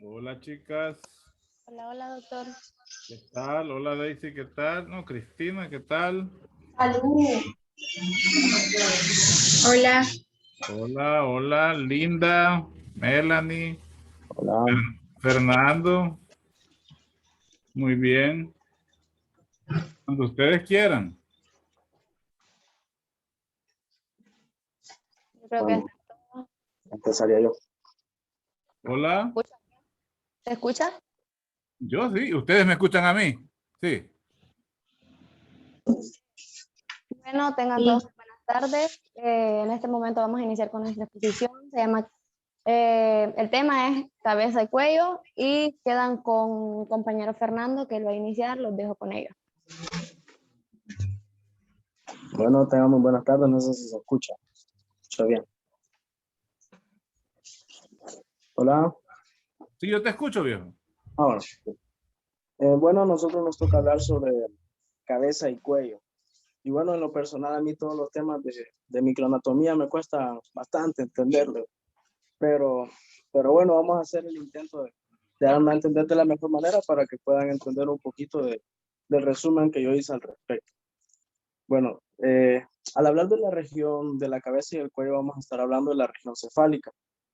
Hola chicas, Hola, hola, doctor. ¿qué tal? Hola Daisy, ¿qué tal? No, Cristina, ¿qué tal? Salud. Hola. Hola, hola, Linda, Melanie, Hola, Fernando, muy bien, cuando ustedes quieran. Yo creo que bueno, está todo. empezaría yo. Hola, ¿Escucha? ¿Se escucha? yo sí, ustedes me escuchan a mí, sí. Bueno, tengan todos Sí. buenas tardes. En este momento vamos a iniciar con nuestra exposición. El tema es cabeza y cuello y quedan con compañero Fernando que lo va a iniciar. Los dejo con ellos. Bueno, tengan muy buenas tardes, no sé si se escucha. ¿Escucha bien? Hola. Sí, yo te escucho, viejo. Ahora. Bueno, a nosotros nos toca hablar sobre cabeza y cuello. Y bueno, en lo personal, a mí todos los temas de microanatomía me cuesta bastante entenderlo. Pero, pero bueno, vamos a hacer el intento de darme a entender de la mejor manera para que puedan entender un poquito del resumen que yo hice al respecto. Bueno, al hablar de la región de la cabeza y el cuello, vamos a estar hablando de la región cefálica.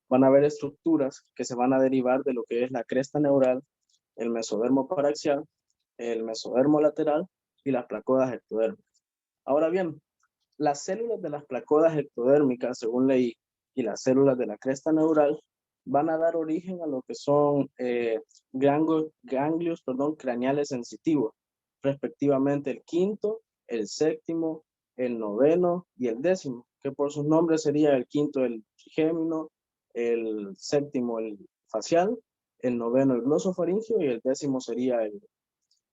Van a haber estructuras que se van a derivar de lo que es la cresta neural, el mesodermo paraxial, el mesodermo lateral y las placodas ectodérmicas. Ahora bien, las células de las placodas ectodérmicas, según leí, y las células de la cresta neural van a dar origen a lo que son ganglios, craneales sensitivos, respectivamente el quinto, el séptimo, el noveno y el décimo, que por sus nombres sería el quinto el trigémino, el séptimo el facial, el noveno el glosofaringio y el décimo sería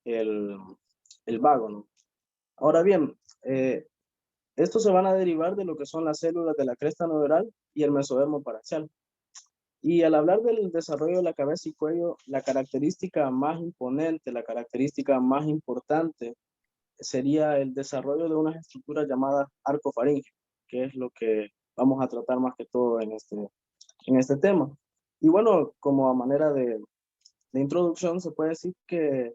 el, el vago, ¿no? Ahora bien, estos se van a derivar de lo que son las células de la cresta neural y el mesodermo paraxial. Y al hablar del desarrollo de la cabeza y cuello, la característica más imponente, la característica más importante sería el desarrollo de unas estructuras llamadas arcofaringe, que es lo que vamos a tratar más que todo en este tema. Y bueno, como a manera de introducción, se puede decir que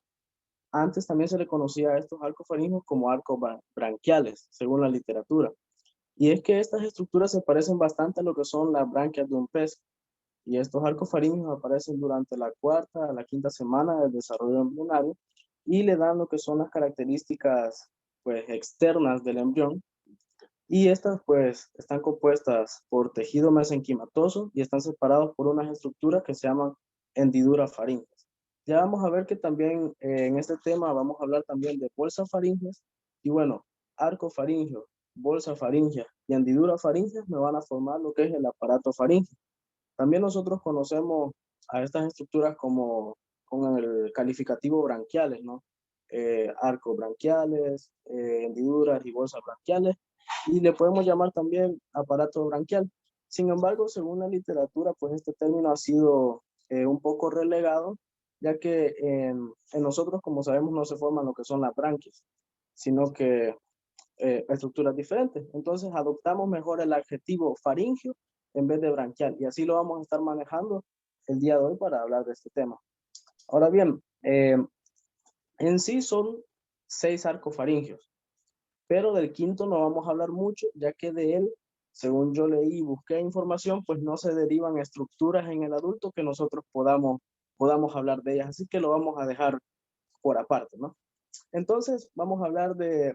antes también se le conocía a estos arcofaringes como arcos branquiales, según la literatura. Y es que estas estructuras se parecen bastante a lo que son las branquias de un pez. Y estos arcos faríneos aparecen durante la cuarta a la quinta semana del desarrollo embrionario y le dan lo que son las características pues externas del embrión. Y estas pues están compuestas por tejido mesenquimatoso y están separados por unas estructuras que se llaman hendiduras faríngeas. Ya vamos a ver que también en este tema vamos a hablar también de bolsas faríngeas y bueno, arco faríngeo, bolsa faríngea y hendidura faríngea me van a formar lo que es el aparato faríngeo. También nosotros conocemos a estas estructuras como con el calificativo branquiales, ¿no? Arcos branquiales, hendiduras y bolsas branquiales, y le podemos llamar también aparato branquial. Sin embargo, según la literatura, pues este término ha sido un poco relegado, ya que en nosotros, como sabemos, no se forman lo que son las branquias, sino que estructuras diferentes. Entonces adoptamos mejor el adjetivo faringio en vez de branquial y así lo vamos a estar manejando el día de hoy para hablar de este tema. Ahora bien, en sí son 6 arcofaringios, pero del quinto no vamos a hablar mucho, ya que de él, según yo leí y busqué información, pues no se derivan estructuras en el adulto que nosotros podamos hablar de ellas, así que lo vamos a dejar por aparte, ¿no? Entonces, vamos a hablar de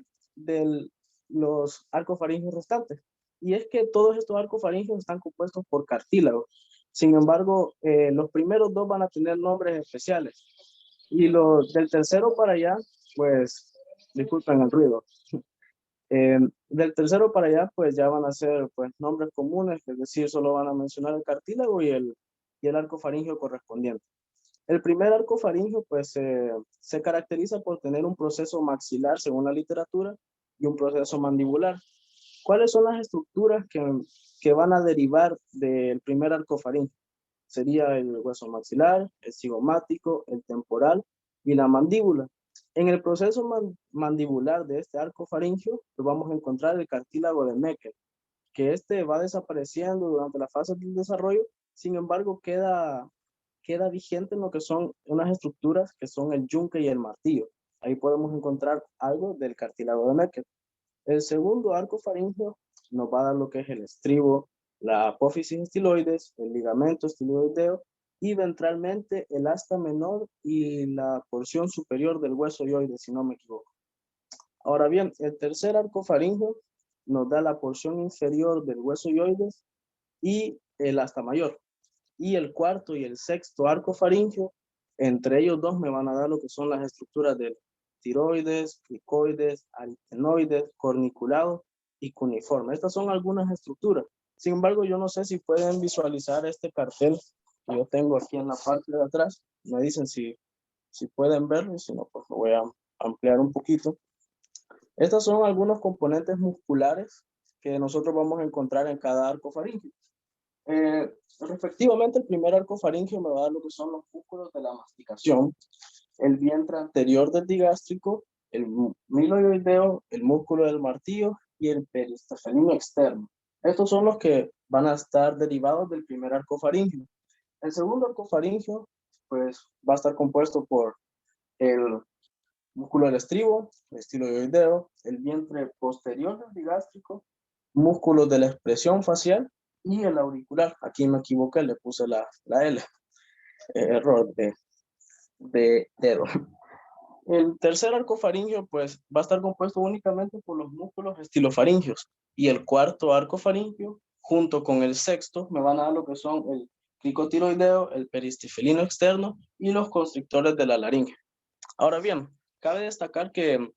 los arcofaringios restantes. Y es que todos estos arcofaringios están compuestos por cartílago. Sin embargo, los primeros dos van a tener nombres especiales. Y los del tercero para allá, pues, disculpen el ruido. Del tercero para allá, pues ya van a ser pues, nombres comunes, es decir, solo van a mencionar el cartílago y el arcofaringio correspondiente. El primer arco faríngeo pues se caracteriza por tener un proceso maxilar según la literatura y un proceso mandibular. ¿Cuáles son las estructuras que van a derivar del primer arco faríngeo? Sería el hueso maxilar, el cigomático, el temporal y la mandíbula. En el proceso mandibular de este arco faríngeo pues vamos a encontrar el cartílago de Meckel, que este va desapareciendo durante la fase del desarrollo, sin embargo queda vigente en lo que son unas estructuras que son el yunque y el martillo. Ahí podemos encontrar algo del cartílago de Meckel. El segundo arco faríngeo nos va a dar lo que es el estribo, la apófisis estiloides, el ligamento estiloideo y ventralmente el asta menor y la porción superior del hueso hioide, si no me equivoco. Ahora bien, el tercer arco faríngeo nos da la porción inferior del hueso hioides y el asta mayor. Y el cuarto y el sexto arco faríngeo, entre ellos dos me van a dar lo que son las estructuras del tiroides, cricoides, aritenoides, corniculado y cuneiforme. Estas son algunas estructuras. Sin embargo, yo no sé si pueden visualizar este cartel que yo tengo aquí en la parte de atrás. Me dicen si pueden verlo, y si no, pues lo voy a ampliar un poquito. Estos son algunos componentes musculares que nosotros vamos a encontrar en cada arco faríngeo. Respectivamente, el primer arco faríngeo me va a dar lo que son los músculos de la masticación, el vientre anterior del digástrico, el miloioideo, el músculo del martillo y el peristefelino externo. Estos son los que van a estar derivados del primer arco faríngeo. El segundo arco faríngeo, pues, va a estar compuesto por el músculo del estribo, el estiloideo, el vientre posterior del digástrico, músculos de la expresión facial y el auricular. Aquí me equivoqué, le puse la L. Error de dedo. El tercer arco faríngeo, pues, va a estar compuesto únicamente por los músculos estilofaringios. Y el cuarto arco faríngeo, junto con el sexto, me van a dar lo que son el cricotiroideo, el peristifelino externo y los constrictores de la laringe. Ahora bien, cabe destacar que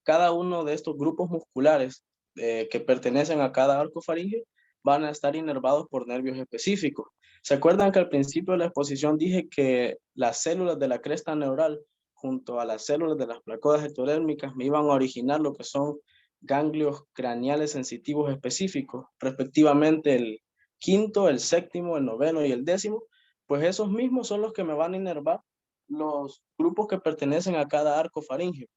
cada uno de estos grupos musculares que pertenecen a cada arco faríngeo van a estar inervados por nervios específicos. ¿Se acuerdan que al principio de la exposición dije que las células de la cresta neural junto a las células de las placoides ectodérmicas me iban a originar lo que son ganglios craneales sensitivos específicos, respectivamente el quinto, el séptimo, el noveno y el décimo? Pues esos mismos son los que me van a inervar los grupos que pertenecen a cada arco faríngeo.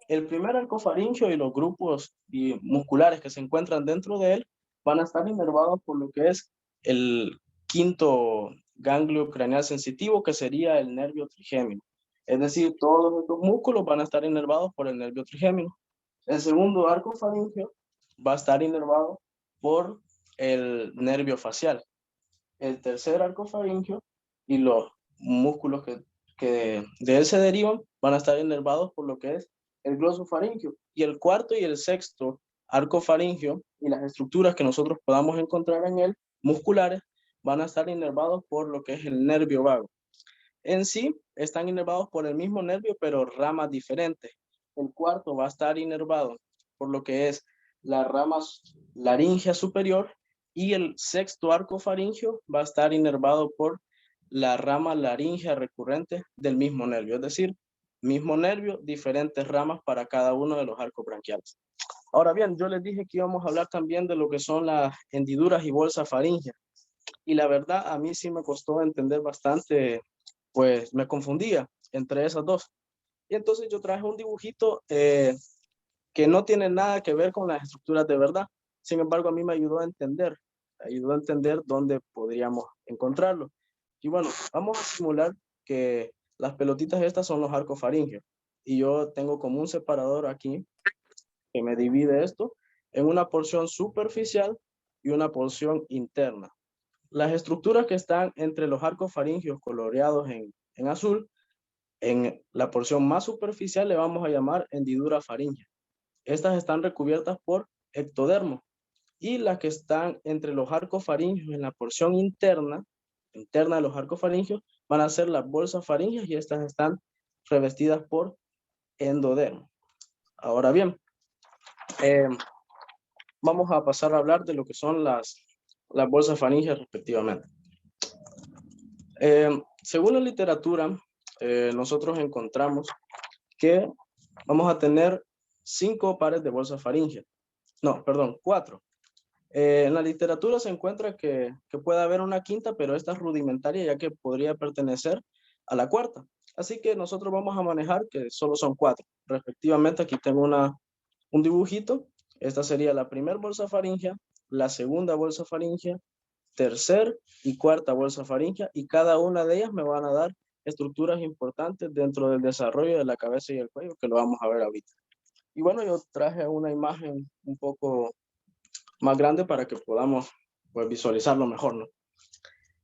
El primer arco faríngeo y los grupos musculares que se encuentran dentro de él van a estar inervados por lo que es el quinto ganglio craneal sensitivo, que sería el nervio trigémino. Es decir, todos estos músculos van a estar inervados por el nervio trigémino. El segundo arco faríngeo va a estar inervado por el nervio facial. El tercer arco faríngeo y los músculos que de él se derivan van a estar inervados por lo que es el glosofaringio. Y el cuarto y el sexto arco faríngeo y las estructuras que nosotros podamos encontrar en él, musculares, van a estar inervados por lo que es el nervio vago. En sí, están inervados por el mismo nervio, pero ramas diferentes. El cuarto va a estar inervado por lo que es la rama laringea superior y el sexto arco faríngeo va a estar inervado por la rama laringea recurrente del mismo nervio, es decir, mismo nervio, diferentes ramas para cada uno de los arcos branquiales. Ahora bien, yo les dije que íbamos a hablar también de lo que son las hendiduras y bolsa faríngea. Y la verdad, a mí sí me costó entender bastante, pues me confundía entre esas dos. Y entonces yo traje un dibujito que no tiene nada que ver con las estructuras de verdad. Sin embargo, a mí me ayudó a entender dónde podríamos encontrarlo. Y bueno, vamos a simular que las pelotitas estas son los arcos faríneos. Y yo tengo como un separador aquí que me divide esto en una porción superficial y una porción interna. Las estructuras que están entre los arcos faríneos coloreados en azul, en la porción más superficial le vamos a llamar hendidura faríngea. Estas están recubiertas por ectodermo. Y las que están entre los arcos faríneos en la porción interna de los arcos faríneos, van a ser las bolsas faríngeas y estas están revestidas por endodermo. Ahora bien, vamos a pasar a hablar de lo que son las bolsas faríngeas respectivamente. Según la literatura, nosotros encontramos que vamos a tener 5 pares de bolsas faríngeas. No, perdón, 4. En la literatura se encuentra que puede haber una quinta, pero esta es rudimentaria ya que podría pertenecer a la cuarta. Así que nosotros vamos a manejar que solo son 4. Respectivamente, aquí tengo un dibujito. Esta sería la primera bolsa faríngea, la segunda bolsa faríngea, tercer y cuarta bolsa faríngea, y cada una de ellas me van a dar estructuras importantes dentro del desarrollo de la cabeza y el cuello, que lo vamos a ver ahorita. Y bueno, yo traje una imagen un poco más grande para que podamos pues, visualizarlo mejor, ¿no?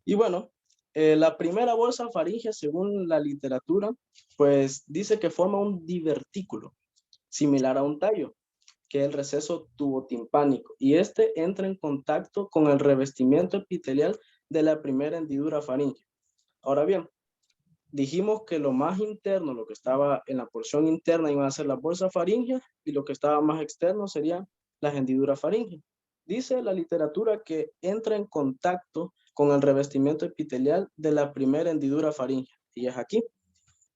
Y bueno, la primera bolsa faríngea, según la literatura, pues dice que forma un divertículo, similar a un tallo, que es el receso tubotimpánico, y este entra en contacto con el revestimiento epitelial de la primera hendidura faríngea. Ahora bien, dijimos que lo más interno, lo que estaba en la porción interna, iban a ser las bolsas faríngeas, y lo que estaba más externo serían las hendiduras faríngeas. Dice la literatura que entra en contacto con el revestimiento epitelial de la primera hendidura faríngea, y es aquí.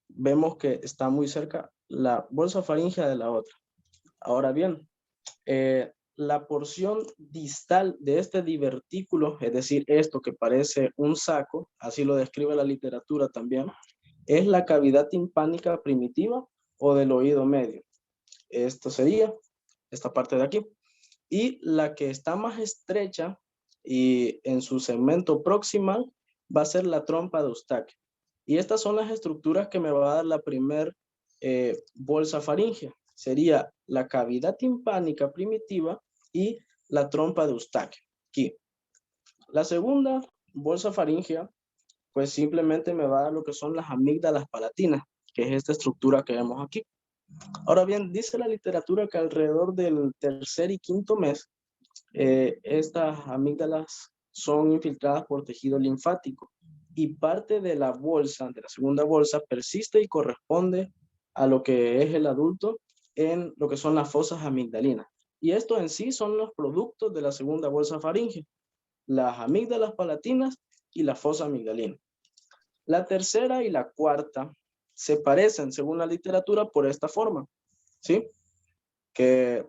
Vemos que está muy cerca la bolsa faríngea de la otra. Ahora bien, la porción distal de este divertículo, es decir, esto que parece un saco, así lo describe la literatura también, es la cavidad timpánica primitiva o del oído medio. Esto sería esta parte de aquí. Y la que está más estrecha y en su segmento proximal va a ser la trompa de Eustaquio. Y estas son las estructuras que me va a dar la primer bolsa faríngea. Sería la cavidad timpánica primitiva y la trompa de Eustaquio. Aquí. La segunda bolsa faríngea, pues simplemente me va a dar lo que son las amígdalas palatinas, que es esta estructura que vemos aquí. Ahora bien, dice la literatura que alrededor del tercer y quinto mes, estas amígdalas son infiltradas por tejido linfático y parte de la bolsa, de la segunda bolsa, persiste y corresponde a lo que es el adulto en lo que son las fosas amigdalinas. Y esto en sí son los productos de la segunda bolsa faríngea, las amígdalas palatinas y la fosa amigdalina. La tercera y la cuarta se parecen, según la literatura, por esta forma, ¿sí? Que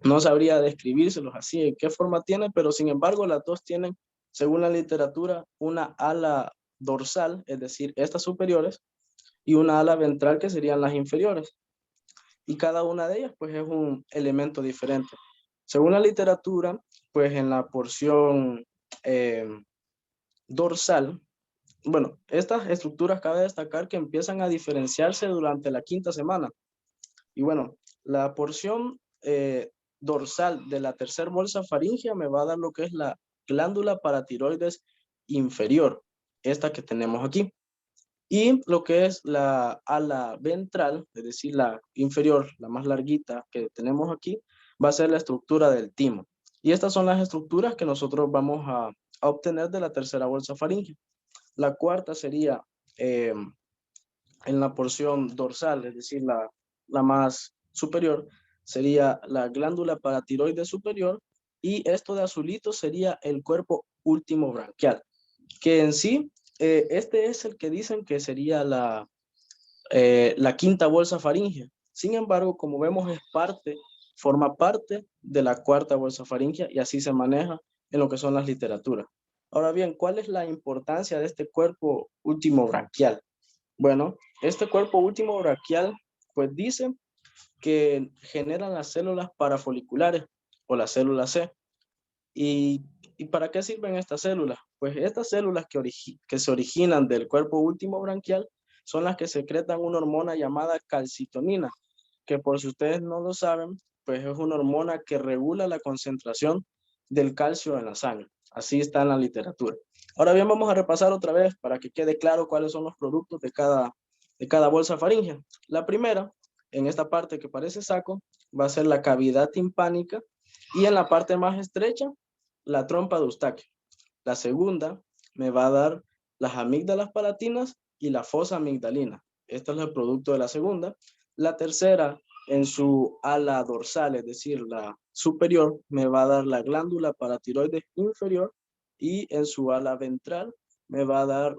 no sabría describírselos así, en qué forma tiene, pero sin embargo las dos tienen, según la literatura, una ala dorsal, es decir, estas superiores, y una ala ventral que serían las inferiores. Y cada una de ellas, pues, es un elemento diferente. Según la literatura, pues, en la porción dorsal, bueno, estas estructuras cabe destacar que empiezan a diferenciarse durante la quinta semana. Y bueno, la porción dorsal de la tercera bolsa faríngea me va a dar lo que es la glándula paratiroides inferior, esta que tenemos aquí. Y lo que es la ala ventral, es decir, la inferior, la más larguita que tenemos aquí, va a ser la estructura del timo. Y estas son las estructuras que nosotros vamos a obtener de la tercera bolsa faríngea. La cuarta sería en la porción dorsal, es decir, la más superior, sería la glándula paratiroides superior, y esto de azulito sería el cuerpo último branquial, que en sí, este es el que dicen que sería la quinta bolsa faríngea. Sin embargo, como vemos, forma parte de la cuarta bolsa faríngea, y así se maneja en lo que son las literaturas. Ahora bien, ¿cuál es la importancia de este cuerpo último branquial? Bueno, este cuerpo último braquial, pues dice que generan las células parafoliculares o la célula C. ¿Y para qué sirven estas células? Pues estas células que se originan del cuerpo último branquial son las que secretan una hormona llamada calcitonina, que por si ustedes no lo saben, pues es una hormona que regula la concentración del calcio en la sangre. Así está en la literatura. Ahora bien, vamos a repasar otra vez para que quede claro cuáles son los productos de cada bolsa faríngea. La primera, en esta parte que parece saco, va a ser la cavidad timpánica, y en la parte más estrecha, la trompa de Eustaquio. La segunda me va a dar las amígdalas palatinas y la fosa amigdalina. Este es el producto de la segunda. La tercera, en su ala dorsal, es decir, la superior, me va a dar la glándula paratiroides inferior, y en su ala ventral me va a dar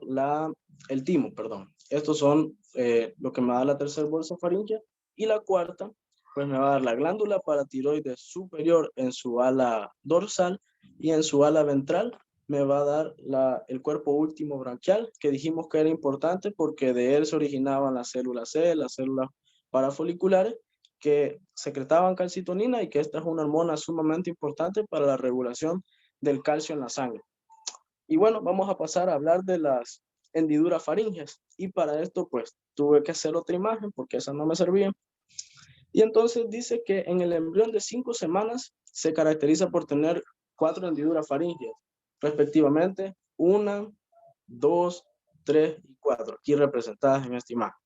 el timo, perdón. Estos son lo que me da la tercera bolsa faríngea. Y la cuarta, pues me va a dar la glándula paratiroides superior en su ala dorsal, y en su ala ventral me va a dar el cuerpo último branquial, que dijimos que era importante porque de él se originaban las células C, las células parafoliculares, que secretaban calcitonina, y que esta es una hormona sumamente importante para la regulación del calcio en la sangre. Y bueno, vamos a pasar a hablar de las hendiduras faríngeas. Y para esto, pues, tuve que hacer otra imagen porque esa no me servía. Y entonces dice que en el embrión de 5 semanas se caracteriza por tener 4 hendiduras faríngeas, respectivamente 1, 2, 3 y 4, aquí representadas en esta imagen.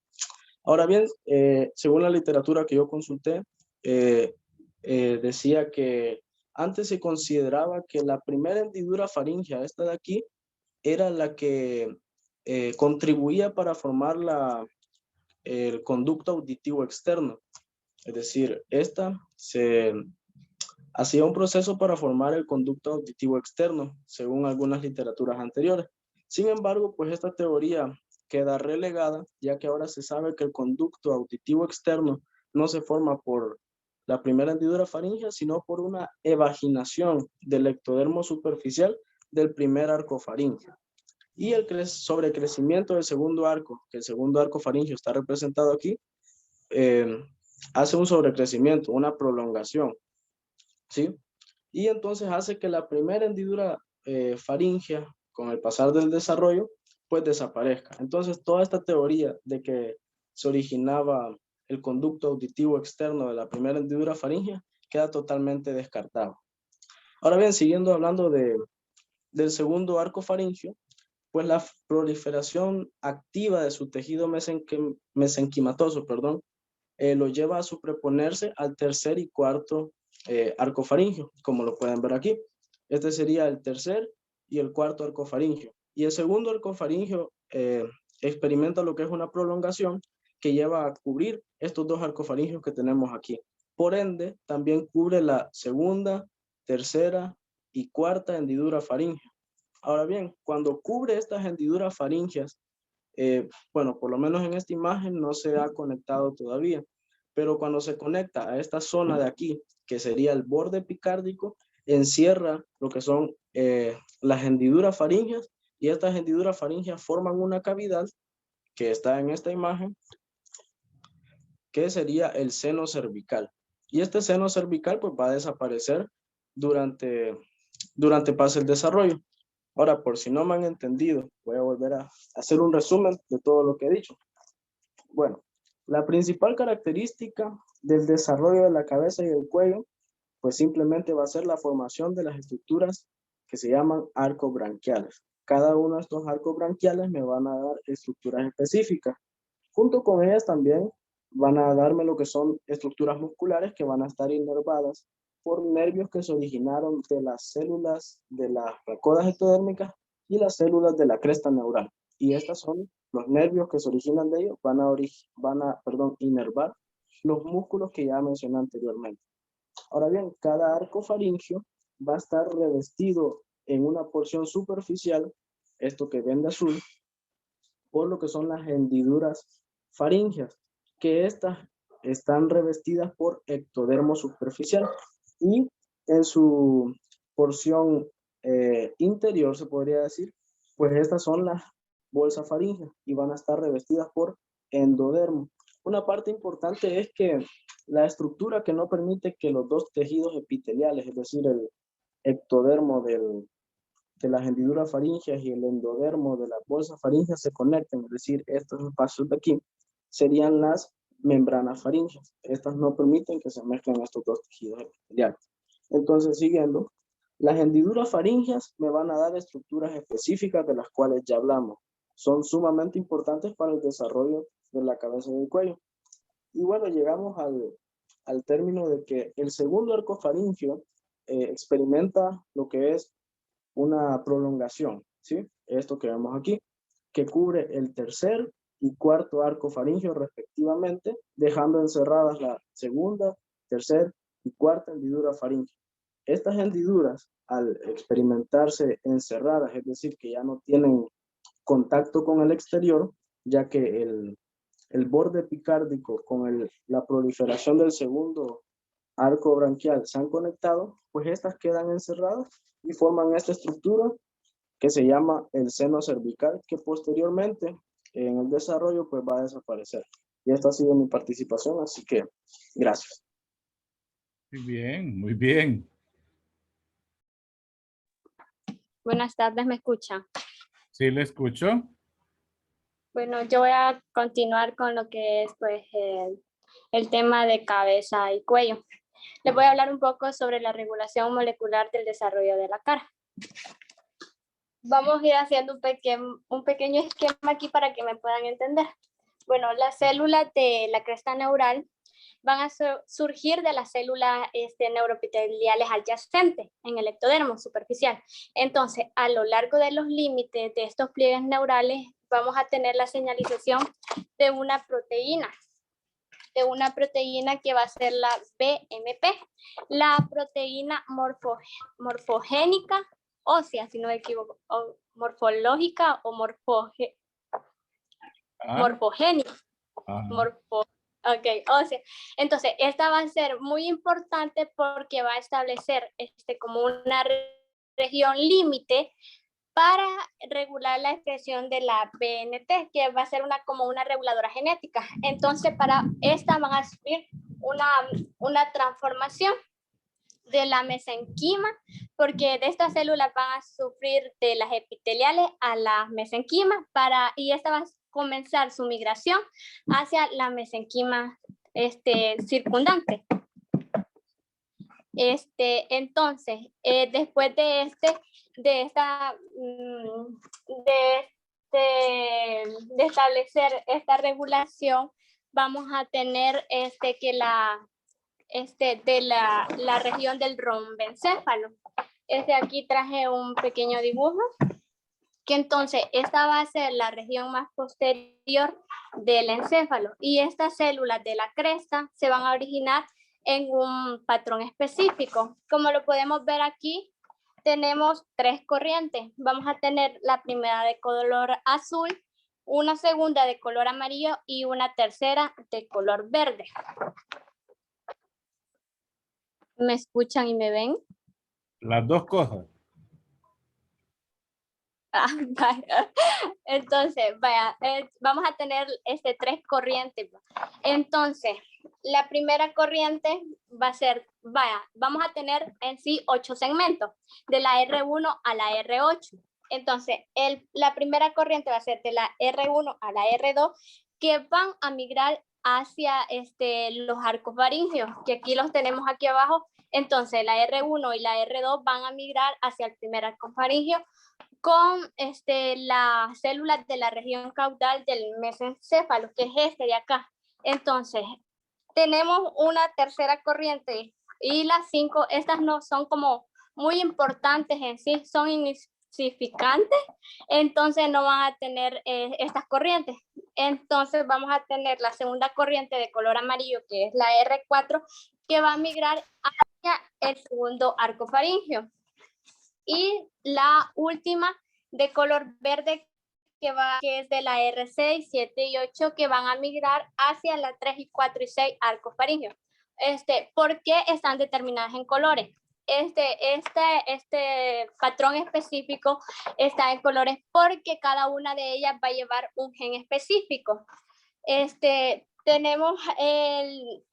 Ahora bien, según la literatura que yo consulté, decía que antes se consideraba que la primera hendidura faríngea, esta de aquí, era la que contribuía para formar el conducto auditivo externo. Es decir, esta se hacía un proceso para formar el conducto auditivo externo, según algunas literaturas anteriores. Sin embargo, pues esta teoría queda relegada, ya que ahora se sabe que el conducto auditivo externo no se forma por la primera hendidura faríngea, sino por una evaginación del ectodermo superficial del primer arco faríngeo. Y el sobrecrecimiento del segundo arco, que el segundo arco faríngeo está representado aquí, hace un sobrecrecimiento, una prolongación, ¿sí? Y entonces hace que la primera hendidura faríngea, con el pasar del desarrollo, pues desaparezca. Entonces toda esta teoría de que se originaba el conducto auditivo externo de la primera hendidura faríngea queda totalmente descartado. Ahora bien, siguiendo hablando del segundo arco faríngeo, pues la proliferación activa de su tejido mesenquimatoso, lo lleva a superponerse al tercer y cuarto arco faríngeo, como lo pueden ver aquí. Este sería el tercer y el cuarto arco faríngeo. Y el segundo arco faríngeo experimenta lo que es una prolongación que lleva a cubrir estos dos arcofaringios que tenemos aquí. Por ende, también cubre la segunda, tercera y cuarta hendidura faríngea. Ahora bien, cuando cubre estas hendiduras faríngeas, bueno, por lo menos en esta imagen no se ha conectado todavía, pero cuando se conecta a esta zona de aquí, que sería el borde epicárdico, encierra lo que son las hendiduras faríngeas, y estas hendiduras faríngeas forman una cavidad que está en esta imagen, que sería el seno cervical. Y este seno cervical pues va a desaparecer durante pase el desarrollo. Ahora, por si no me han entendido, voy a volver a hacer un resumen de todo lo que he dicho. Bueno, la principal característica del desarrollo de la cabeza y del cuello, pues simplemente va a ser la formación de las estructuras que se llaman arcos branquiales. Cada uno de estos arcos branquiales me van a dar estructuras específicas. Junto con ellas también van a darme lo que son estructuras musculares que van a estar inervadas por nervios que se originaron de las células de las racodas ectodérmicas y las células de la cresta neural. Y estas son los nervios que se originan de ellos, van a inervar los músculos que ya mencioné anteriormente. Ahora bien, cada arco faríngeo va a estar revestido en una porción superficial, esto que ven de azul, por lo que son las hendiduras faríngeas, que estas están revestidas por ectodermo superficial, y en su porción interior, se podría decir, pues estas son las bolsas faríngeas y van a estar revestidas por endodermo. Una parte importante es que la estructura que no permite que los dos tejidos epiteliales, es decir, el ectodermo de las hendiduras faríngeas y el endodermo de las bolsas faríngeas se conecten, es decir, estos espacios de aquí serían las membranas faríngeas. Estas no permiten que se mezclen estos dos tejidos epiteliales. Entonces, siguiendo, las hendiduras faríngeas me van a dar estructuras específicas de las cuales ya hablamos. Son sumamente importantes para el desarrollo de la cabeza y del cuello. Y bueno, llegamos al término de que el segundo arco faríngeo experimenta lo que es una prolongación, ¿sí? Esto que vemos aquí, que cubre el tercer y cuarto arco faríngeo respectivamente, dejando encerradas la segunda, tercer y cuarta hendidura faríngea. Estas hendiduras, al experimentarse encerradas, es decir, que ya no tienen contacto con el exterior, ya que el borde epicárdico con la proliferación del segundo arco branquial se han conectado, pues estas quedan encerradas y forman esta estructura que se llama el seno cervical, que posteriormente en el desarrollo pues va a desaparecer. Y esta ha sido mi participación, así que gracias. Muy bien, muy bien. Buenas tardes, ¿me escuchan? Sí, le escucho. Bueno, yo voy a continuar con lo que es pues el tema de cabeza y cuello. Les voy a hablar un poco sobre la regulación molecular del desarrollo de la cara. Vamos a ir haciendo un pequeño esquema aquí para que me puedan entender. Bueno, las células de la cresta neural van a surgir de las células neuroepiteliales adyacentes en el ectodermo superficial. Entonces, a lo largo de los límites de estos pliegues neurales, vamos a tener la señalización de una proteína que va a ser la BMP, la proteína morfogénica ósea, si no me equivoco, o morfológica o morfogénica. Ok, ósea. Entonces, esta va a ser muy importante porque va a establecer como una región límite para regular la expresión de la BNT, que va a ser como una reguladora genética. Entonces, para esta van a sufrir una transformación de la mesenquima, porque de estas células van a sufrir de las epiteliales a las mesenquimas, y esta va a comenzar su migración hacia la mesenquima circundante. Entonces, después de establecer esta regulación, vamos a tener que de la región del rombencéfalo. Aquí traje un pequeño dibujo, que entonces esta va a ser la región más posterior del encéfalo, y estas células de la cresta se van a originar en un patrón específico. Como lo podemos ver aquí, tenemos tres corrientes. Vamos a tener la primera de color azul, una segunda de color amarillo y una tercera de color verde. ¿Me escuchan y me ven? Las dos cosas. Vaya. Entonces, vaya, vamos a tener tres corrientes. Entonces, la primera corriente va a ser, vamos a tener en sí 8 segmentos, de la R1 a la R8. Entonces, la primera corriente va a ser de la R1 a la R2, que van a migrar hacia los arcos faringeos, que aquí los tenemos aquí abajo. Entonces, la R1 y la R2 van a migrar hacia el primer arco faringeo, con las células de la región caudal del mesencéfalo, que es de acá. Entonces, tenemos una tercera corriente, y las 5, estas no son como muy importantes en sí, son insignificantes, entonces no van a tener estas corrientes. Entonces vamos a tener la segunda corriente de color amarillo, que es la R4, que va a migrar hacia el segundo arco faríngeo. Y la última de color verde, que es de la R6, 7 y 8, que van a migrar hacia la 3 y 4 y 6 arcos faríngeos. ¿Por qué están determinadas en colores? Este patrón específico está en colores porque cada una de ellas va a llevar un gen específico. Tenemos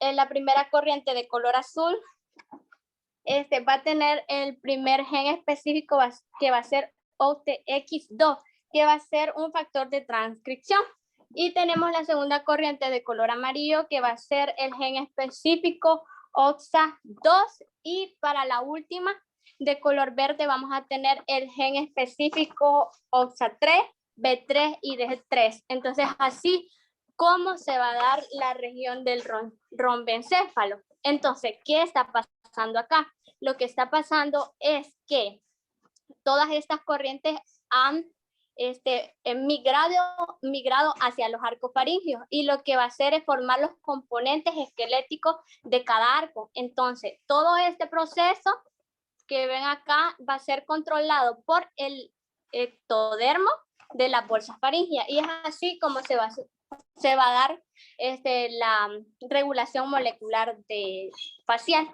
la primera corriente de color azul. Va a tener el primer gen específico, que va a ser OTX2, que va a ser un factor de transcripción. Y tenemos la segunda corriente de color amarillo, que va a ser el gen específico OXA2. Y para la última, de color verde, vamos a tener el gen específico OXA3, B3 y D3. Entonces, así como se va a dar la región del rombencéfalo. Entonces, ¿qué está pasando acá? Lo que está pasando es que todas estas corrientes han migrado hacia los arcos faríngeos, y lo que va a hacer es formar los componentes esqueléticos de cada arco. Entonces, todo este proceso que ven acá va a ser controlado por el ectodermo de las bolsas faríngeas, y es así como se va a dar la regulación molecular facial.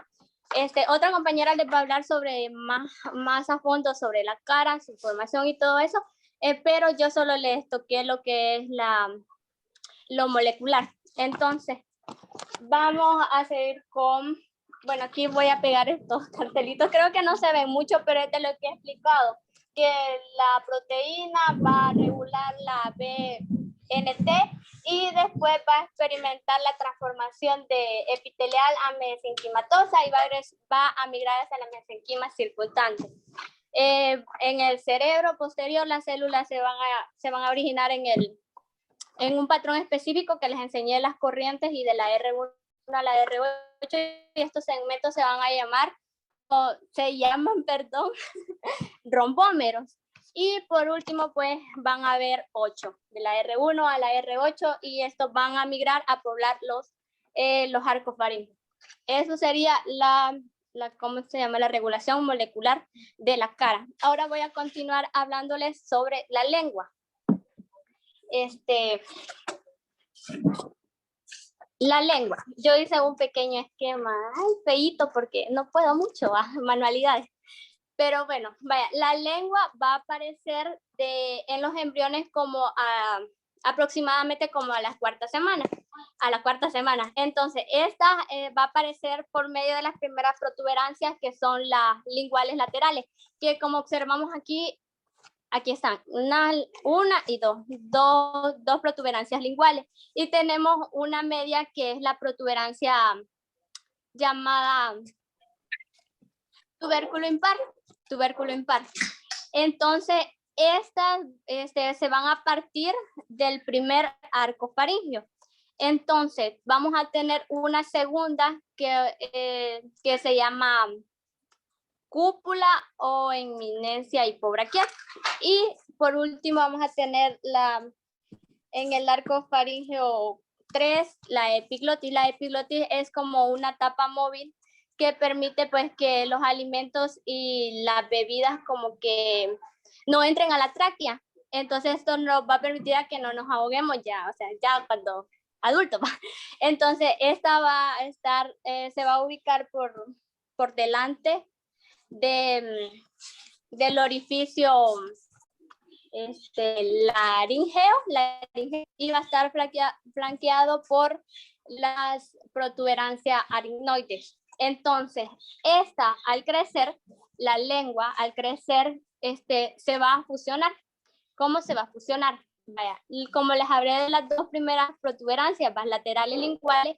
Otra compañera les va a hablar sobre más a fondo sobre la cara, su formación y todo eso, pero yo solo les toqué lo que es lo molecular. Entonces, vamos a seguir con, bueno, aquí voy a pegar estos cartelitos, creo que no se ven mucho, pero es de lo que he explicado, que la proteína va a regular la BNT y después va a experimentar la transformación de epitelial a mesenquimatosa y va a migrar hacia la mesenquima circundante. En el cerebro posterior las células se van a originar en un patrón específico que les enseñé las corrientes y de la R1 a la R8 y estos segmentos se van a llamar, rombómeros. Y por último, pues van a haber 8, de la R1 a la R8 y estos van a migrar a poblar los arcos faríngeos. Eso sería ¿cómo se llama? La regulación molecular de la cara. Ahora voy a continuar hablándoles sobre la lengua. La lengua. Yo hice un pequeño esquema, feíto porque no puedo mucho, manualidades. Pero bueno, vaya, la lengua va a aparecer en los embriones como aproximadamente como a la cuarta semana. Entonces, esta va a aparecer por medio de las primeras protuberancias que son las linguales laterales, que como observamos aquí están, una y dos protuberancias linguales. Y tenemos una media que es la protuberancia llamada tubérculo impar. Entonces, estas se van a partir del primer arco faríngeo. Entonces, vamos a tener una segunda que se llama cúpula o eminencia hipobraquial. Y por último, vamos a tener en el arco faríngeo 3, la epiglotis. La epiglotis es como una tapa móvil que permite pues que los alimentos y las bebidas como que no entren a la tráquea. Entonces esto nos va a permitir a que no nos ahoguemos ya, o sea, ya cuando adultos. Entonces esta va a estar, se va a ubicar por delante del orificio laríngeo y va a estar flanqueado por las protuberancias aritenoides. Entonces, al crecer, la lengua, se va a fusionar. ¿Cómo se va a fusionar? Vaya, como les hablé de las dos primeras protuberancias, las laterales linguales,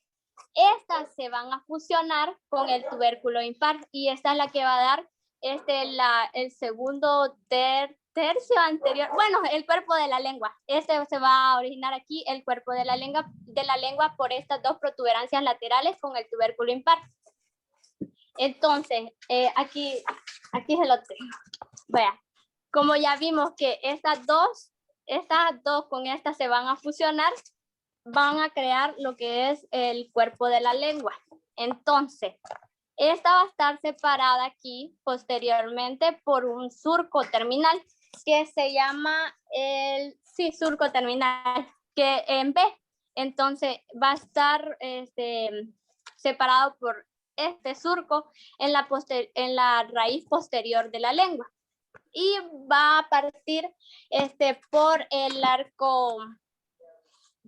estas se van a fusionar con el tubérculo impar y esta es la que va a dar el segundo tercio anterior, bueno, el cuerpo de la lengua. Se va a originar aquí el cuerpo de la lengua por estas dos protuberancias laterales con el tubérculo impar. Entonces, aquí se lo tengo. Vea, como ya vimos que estas dos con estas se van a fusionar, van a crear lo que es el cuerpo de la lengua. Entonces, esta va a estar separada aquí posteriormente por un surco terminal que se llama surco terminal, que en B. Entonces, va a estar separado por este surco en la raíz posterior de la lengua. Y va a partir por el arco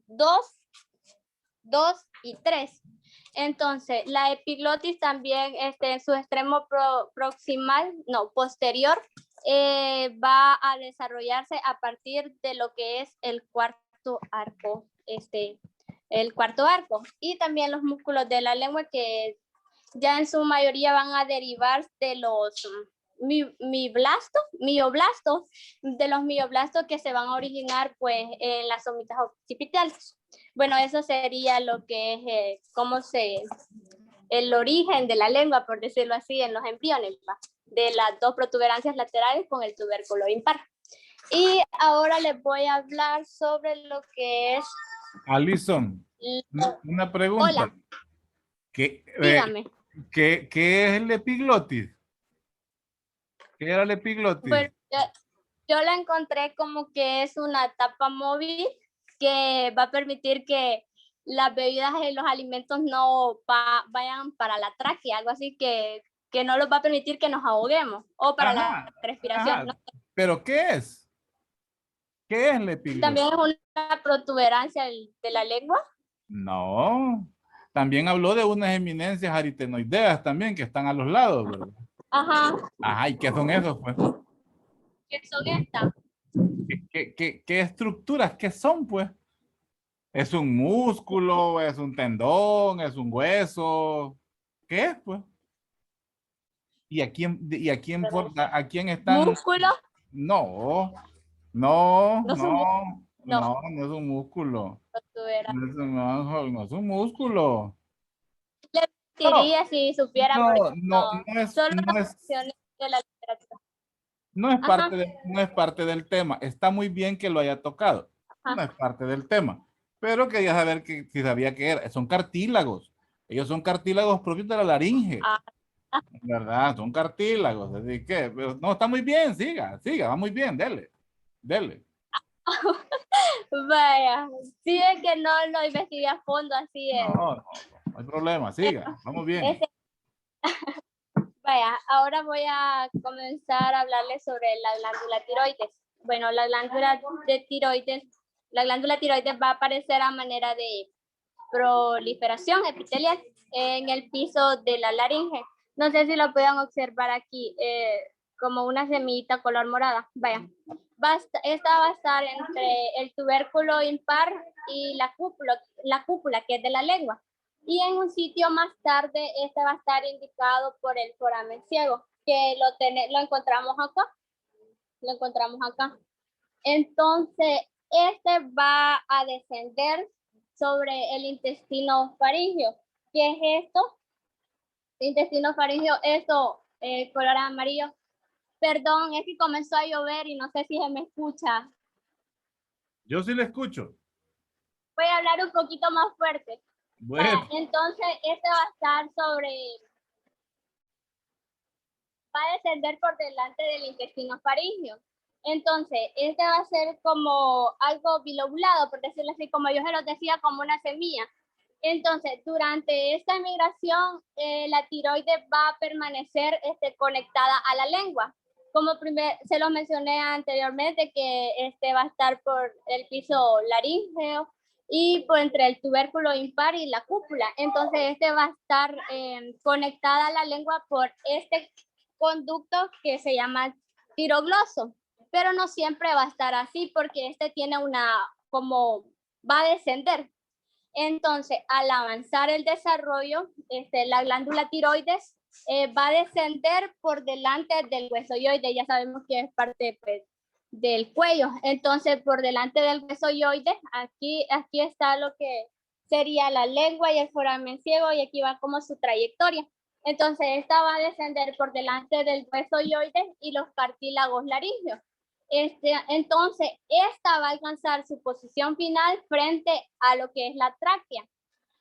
2 y 3. Entonces, la epiglotis también en su extremo posterior va a desarrollarse a partir de lo que es el cuarto arco, y también los músculos de la lengua que ya en su mayoría van a derivar de los mioblastos, que se van a originar pues en las somitas occipitales. Bueno, eso sería lo que es el origen de la lengua, por decirlo así, en los embriones, ¿va? De las dos protuberancias laterales con el tubérculo impar. Y ahora les voy a hablar sobre lo que es... Alison, una pregunta. Hola. Dígame. ¿Qué es el epiglotis? ¿Qué era el epiglotis? Bueno, yo la encontré como que es una tapa móvil que va a permitir que las bebidas y los alimentos no vayan para la tráquea, algo así que no los va a permitir que nos ahoguemos o para la respiración. ¿No? ¿Pero qué es? ¿Qué es el epiglotis? ¿También es una protuberancia de la lengua? No. También habló de unas eminencias aritenoideas también que están a los lados, ¿verdad? Ajá. Ajá, ¿y qué son esos, pues? ¿Qué son estas? ¿Qué estructuras? ¿Qué son, pues? ¿Es un músculo? ¿Es un tendón? ¿Es un hueso? ¿Qué es, pues? ¿Y a quién están? ¿Músculo? No, no, No son músculos, no, no, no es un músculo. tú verás. No es un músculo. Le No, diría si supiera porque no solo mencioné de la literatura. Ajá, no es parte del tema. Está muy bien que lo haya tocado. No ajá. es parte del tema. Pero quería saber si sabía qué era. Son cartílagos. Ellos son cartílagos propios de la laringe. Ah, ¿Verdad? Son cartílagos. Así que, pero no, está muy bien. Siga, va muy bien. Dele. vaya, sí es que no lo investigué a fondo, así es. No hay problema. Siga, vamos bien. Ese- vaya, ahora voy a comenzar a hablarles sobre la glándula tiroides. Bueno, la glándula tiroides va a aparecer a manera de proliferación epitelial en el piso de la laringe. No sé si lo pueden observar aquí, como una semillita color morada. Vaya, esta va a estar entre el tubérculo impar y la cúpula, que es de la lengua. Y en un sitio más tarde, este va a estar indicado por el foramen ciego, que lo encontramos acá. Lo encontramos acá. Entonces, este va a descender sobre el intestino faríngeo. ¿Qué es esto? Intestino faríngeo, esto, color amarillo. Perdón, es que comenzó a llover y no sé si se me escucha. Yo sí le escucho. Voy a hablar un poquito más fuerte. Bueno, Entonces, este va a estar va a descender por delante del intestino faríngeo. Entonces, este va a ser como algo bilobulado, por decirlo así, como yo se los decía, como una semilla. Entonces, durante esta migración, la tiroides va a permanecer conectada a la lengua. Como se lo mencioné anteriormente, que va a estar por el piso laríngeo y por entre el tubérculo impar y la cúpula. Entonces, va a estar conectada a la lengua por este conducto que se llama tirogloso, pero no siempre va a estar así porque tiene como va a descender. Entonces, al avanzar el desarrollo, la glándula tiroides va a descender por delante del huesoioide, ya sabemos que es parte pues, del cuello. Entonces, por delante del huesoioide, aquí está lo que sería la lengua y el foramen ciego, y aquí va como su trayectoria. Entonces, esta va a descender por delante del huesoioide y los cartílagos laringeos. Entonces, esta va a alcanzar su posición final frente a lo que es la tráquea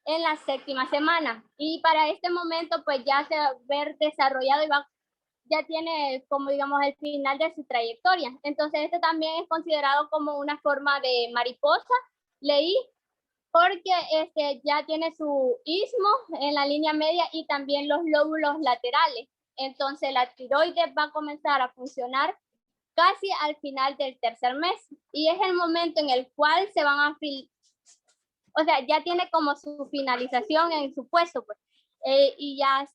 en la 7ª semana. Y para este momento, pues ya se va a ver desarrollado y ya tiene como digamos el final de su trayectoria. Entonces, este también es considerado como una forma de mariposa, leí, porque ya tiene su istmo en la línea media y también los lóbulos laterales. Entonces, la tiroides va a comenzar a funcionar casi al final del 3er mes, y es el momento en el cual se van a o sea, ya tiene como su finalización en su puesto, pues, y ya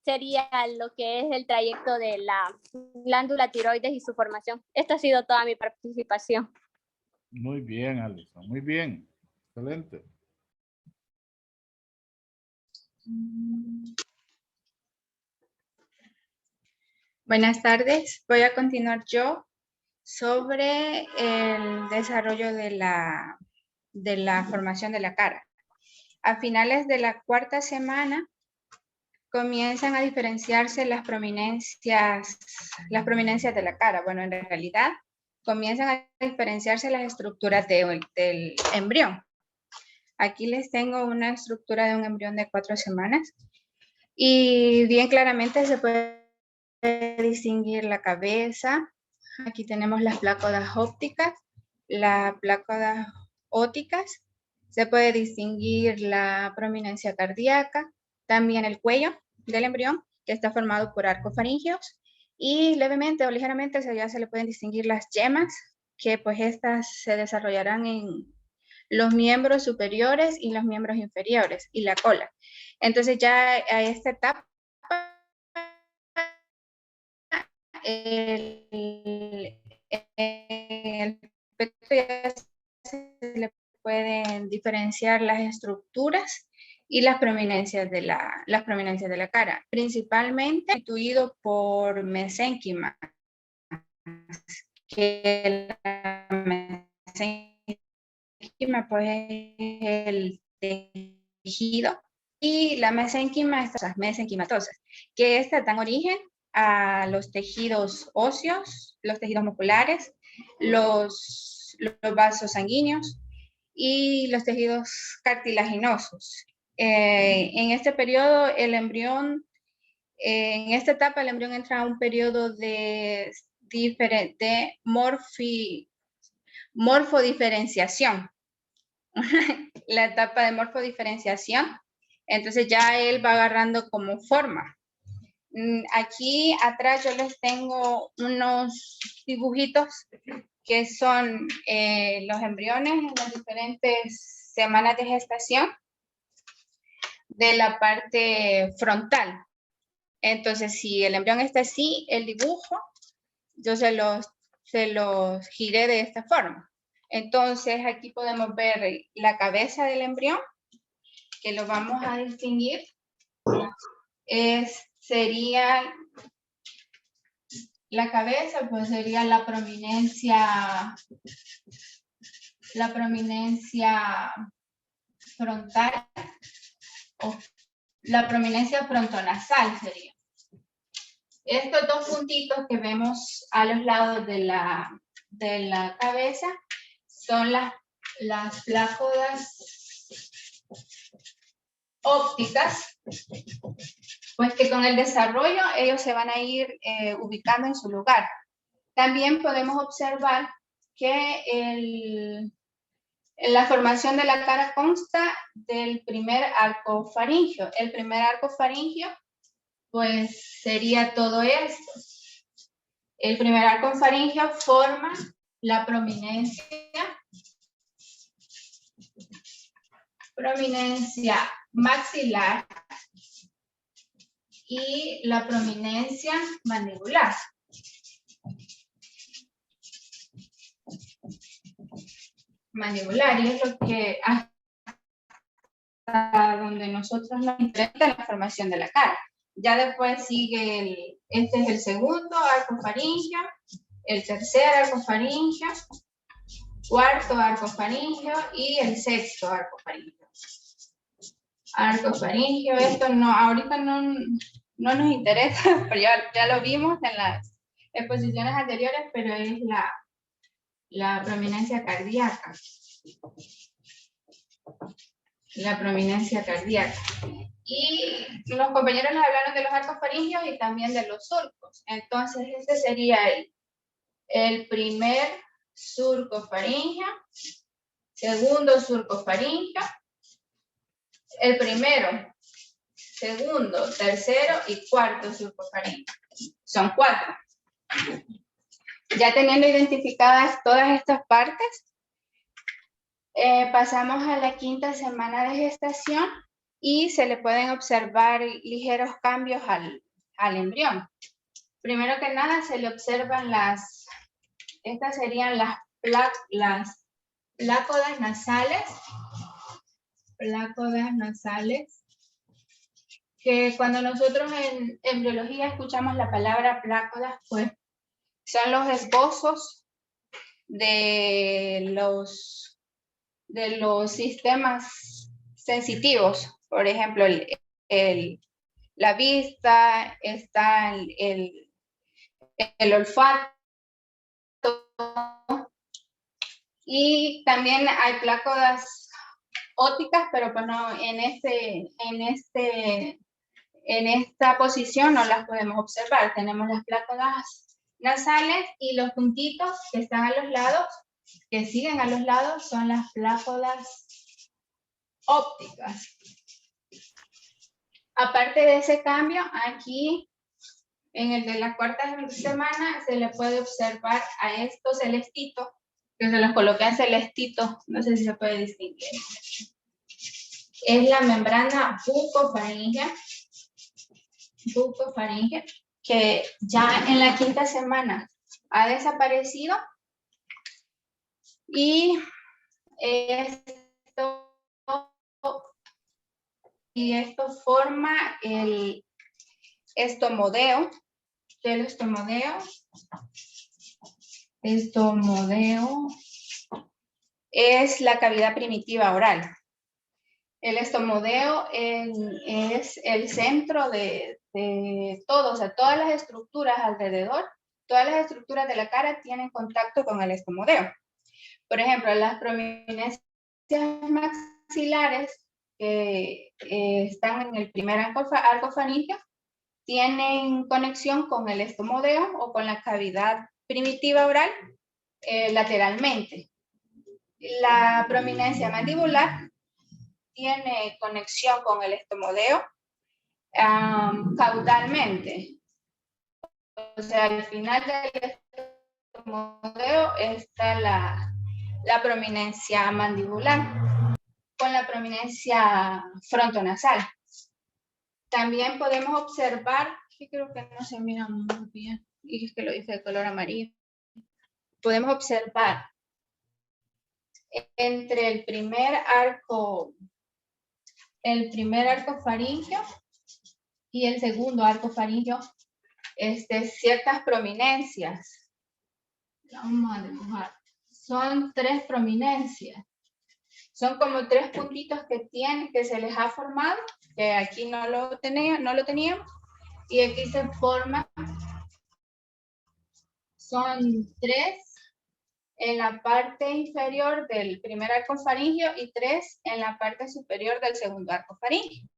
sería lo que es el trayecto de la glándula tiroides y su formación. Esta ha sido toda mi participación. muy bien, Alison, muy bien. Excelente. Buenas tardes. Voy a continuar yo sobre el desarrollo de la formación de la cara. A finales de la 4ª semana comienzan a diferenciarse las prominencias de la cara. Bueno, en realidad comienzan a diferenciarse las estructuras del embrión. Aquí les tengo una estructura de un embrión de 4 semanas y bien claramente se puede distinguir la cabeza. Aquí tenemos las plácodas ópticas, las plácodas óticas. Se puede distinguir la prominencia cardíaca, también el cuello del embrión, que está formado por arcos faringeos, y levemente o ligeramente ya se le pueden distinguir las yemas, que pues estas se desarrollarán en los miembros superiores y los miembros inferiores, y la cola. Entonces ya a esta etapa el aspecto ya se le pueden diferenciar las estructuras y las prominencias de la cara, principalmente constituido por mesénquima, que la mesénquima pues es el tejido, y la mesénquima, estas mesenquimatosas, que esta dan origen a los tejidos óseos, los tejidos musculares, los vasos sanguíneos y los tejidos cartilaginosos. En este periodo, el embrión, en esta etapa, el embrión entra a un periodo de morfodiferenciación. La etapa de morfodiferenciación. Entonces ya él va agarrando como forma. Aquí atrás yo les tengo unos dibujitos que son los embriones en las diferentes semanas de gestación de la parte frontal. Entonces, si el embrión está así, el dibujo, yo se los giré de esta forma. Entonces, aquí podemos ver la cabeza del embrión, que lo vamos a distinguir. Sería la cabeza, pues sería la prominencia frontal, o la prominencia frontonasal sería. Estos dos puntitos que vemos a los lados de la cabeza son las plácodas ópticas, pues que con el desarrollo ellos se van a ir ubicando en su lugar. También podemos observar que la formación de la cara consta del primer arco faríngeo. El primer arco faríngeo, pues sería todo esto. El primer arco faríngeo forma la prominencia maxilar y la prominencia mandibular. Y es lo que hasta donde nosotros nos interesa la formación de la cara. Ya después sigue este es el segundo arco faríngeo, el tercer arco faríngeo, cuarto arco faríngeo y el sexto arco faríngeo. Arco faríngeo, esto no, ahorita no nos interesa, pero ya lo vimos en las exposiciones anteriores, pero es la prominencia cardíaca. La prominencia cardíaca. Y los compañeros les hablaron de los arcos faringeos y también de los surcos. Entonces, este sería el primer surco faríngeo, segundo surco faríngeo, el primero, segundo, tercero y cuarto surco faríngeo. Son 4. Ya teniendo identificadas todas estas partes, pasamos a la 5ª semana de gestación y se le pueden observar ligeros cambios al embrión. Primero que nada se le observan estas serían las plácodas nasales, que cuando nosotros en embriología escuchamos la palabra plácodas, pues son los esbozos de los sistemas sensitivos. Por ejemplo, la vista, está el olfato, y también hay plácodas ópticas, pero pues no, en esta posición no las podemos observar. Tenemos las plácodas nasales y los puntitos que están a los lados, que siguen a los lados, son las plácodas ópticas. Aparte de ese cambio, aquí en el de la 4ª semana se le puede observar a estos celestitos, que se los coloqué en celestito, no sé si se puede distinguir. Es la membrana bucofaríngea. que ya en la quinta semana ha desaparecido y esto forma el estomodeo. ¿Qué es el estomodeo? Estomodeo es la cavidad primitiva oral. El estomodeo es el centro de todo, o sea, todas las estructuras alrededor, todas las estructuras de la cara tienen contacto con el estomodeo. Por ejemplo, las prominencias maxilares que están en el primer arco faríngeo tienen conexión con el estomodeo o con la cavidad primitiva oral lateralmente. La prominencia mandibular tiene conexión con el estomodeo caudalmente. O sea, al final del estomodeo está la prominencia mandibular con la prominencia frontonasal. También podemos observar, que creo que no se mira muy bien, y es que lo hice de color amarillo. Podemos observar entre el primer arco faríngeo y el segundo arco faríngeo ciertas prominencias. Vamos a dibujar. Son 3 prominencias. Son como 3 puntitos que se les ha formado, que aquí no lo teníamos, y aquí se forma. Son 3 en la parte inferior del primer arco faríngeo y 3 en la parte superior del segundo arco faríngeo.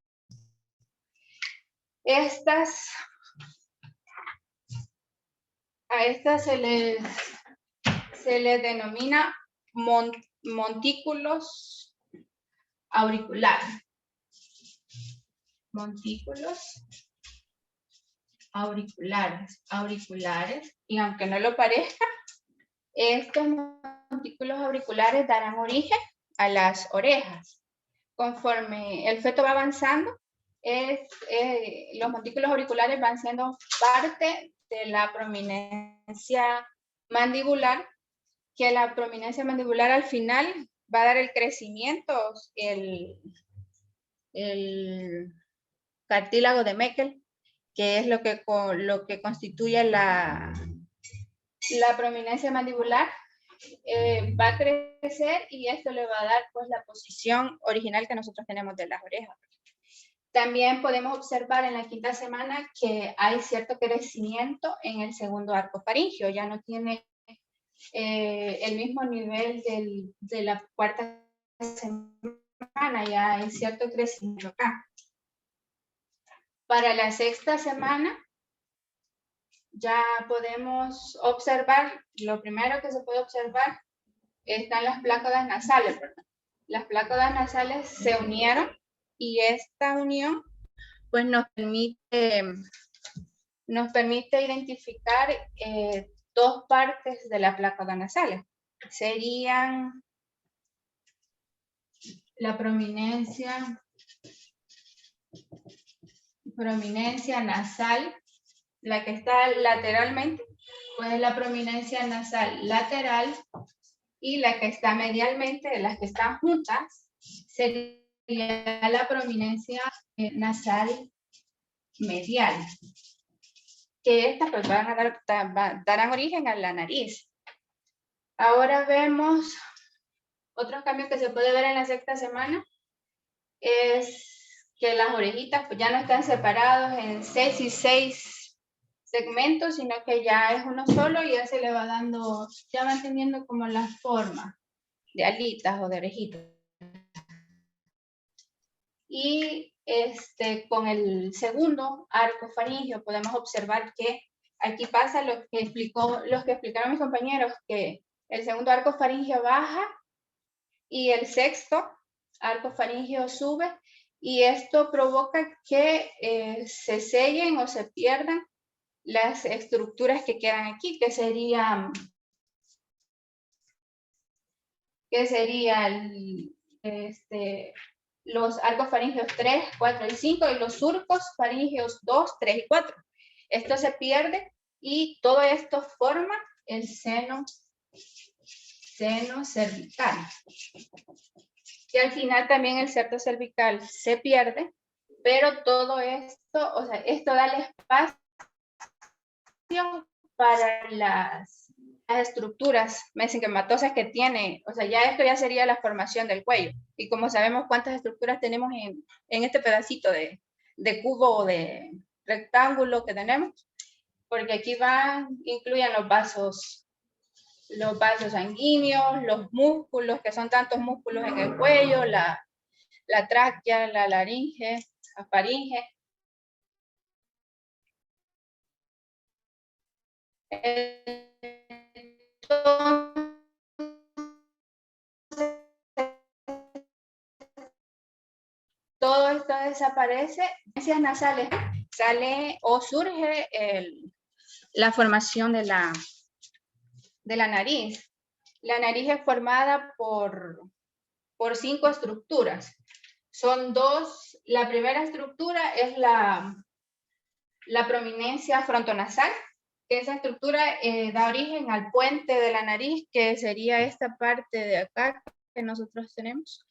A estas se les denomina montículos auriculares. Montículos auriculares. Y aunque no lo parezca, estos montículos auriculares darán origen a las orejas. Conforme el feto va avanzando, los montículos auriculares van siendo parte de la prominencia mandibular, que la prominencia mandibular al final va a dar el crecimiento, el cartílago de Meckel, que es lo que constituye la prominencia mandibular. Va a crecer y esto le va a dar pues la posición original que nosotros tenemos de las orejas. También podemos observar en la quinta semana que hay cierto crecimiento en el segundo arco faríngeo, ya no tiene el mismo nivel de la cuarta semana, ya hay cierto crecimiento acá. Para la sexta semana ya podemos observar, lo primero que se puede observar están las plácodas nasales, ¿verdad? Las plácodas nasales se unieron y esta unión pues nos permite identificar 2 partes de la plácoda nasal. Serían la prominencia nasal, la que está lateralmente, pues la prominencia nasal lateral, y la que está medialmente, las que están juntas, sería la prominencia nasal medial, que estas pues darán origen a la nariz. Ahora vemos otros cambios que se puede ver en la sexta semana, es que las orejitas pues ya no están separados en 6 y 6 segmentos, sino que ya es uno solo y ya se le va dando, ya van teniendo como la forma de alitas o de orejitas. Y con el segundo arco faríngeo podemos observar que aquí pasa lo que explicaron mis compañeros, que el segundo arco faríngeo baja y el sexto arco faríngeo sube, y esto provoca que se sellen o se pierdan las estructuras que quedan aquí, que serían los arcos faríngeos 3, 4 y 5 y los surcos faríngeos 2, 3 y 4. Esto se pierde y todo esto forma el seno cervical. Y al final también el septo cervical se pierde, pero todo esto, o sea, esto da el espacio para las estructuras mesenquimatosas que tiene, o sea, ya esto ya sería la formación del cuello. Y como sabemos cuántas estructuras tenemos en este pedacito de cubo o de rectángulo que tenemos, porque aquí incluyen los vasos sanguíneos, los músculos, que son tantos músculos en el cuello, la tráquea, la laringe, la faringe. Todo esto desaparece, en nasales sale o surge la formación de la nariz. La nariz es formada por 5 estructuras. Son 2, la primera estructura es la prominencia frontonasal, que esa estructura da origen al puente de la nariz, que sería esta parte de acá que nosotros tenemos.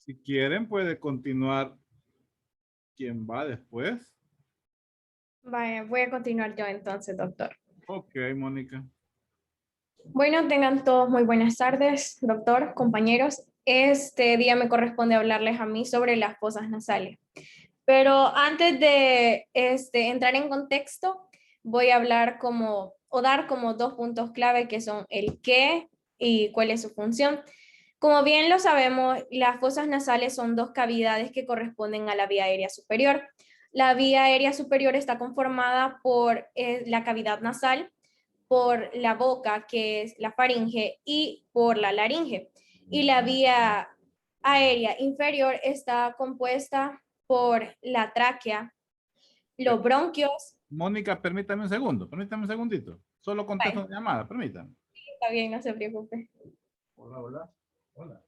Si quieren, puede continuar quien va después. Vaya, voy a continuar yo entonces, doctor. Ok, Mónica. Bueno, tengan todos muy buenas tardes, doctor, compañeros. Este día me corresponde hablarles a mí sobre las fosas nasales. Pero antes de entrar en contexto, voy a hablar dar como 2 puntos clave que son el qué y cuál es su función. Como bien lo sabemos, las fosas nasales son 2 cavidades que corresponden a la vía aérea superior. La vía aérea superior está conformada por la cavidad nasal, por la boca, que es la faringe, y por la laringe. Y la vía aérea inferior está compuesta por la tráquea, los bronquios. Mónica, permítame un segundo, permítame un segundito. Solo contesto una llamada, permítame. Está bien, no se preocupe. Hola, hola, hola.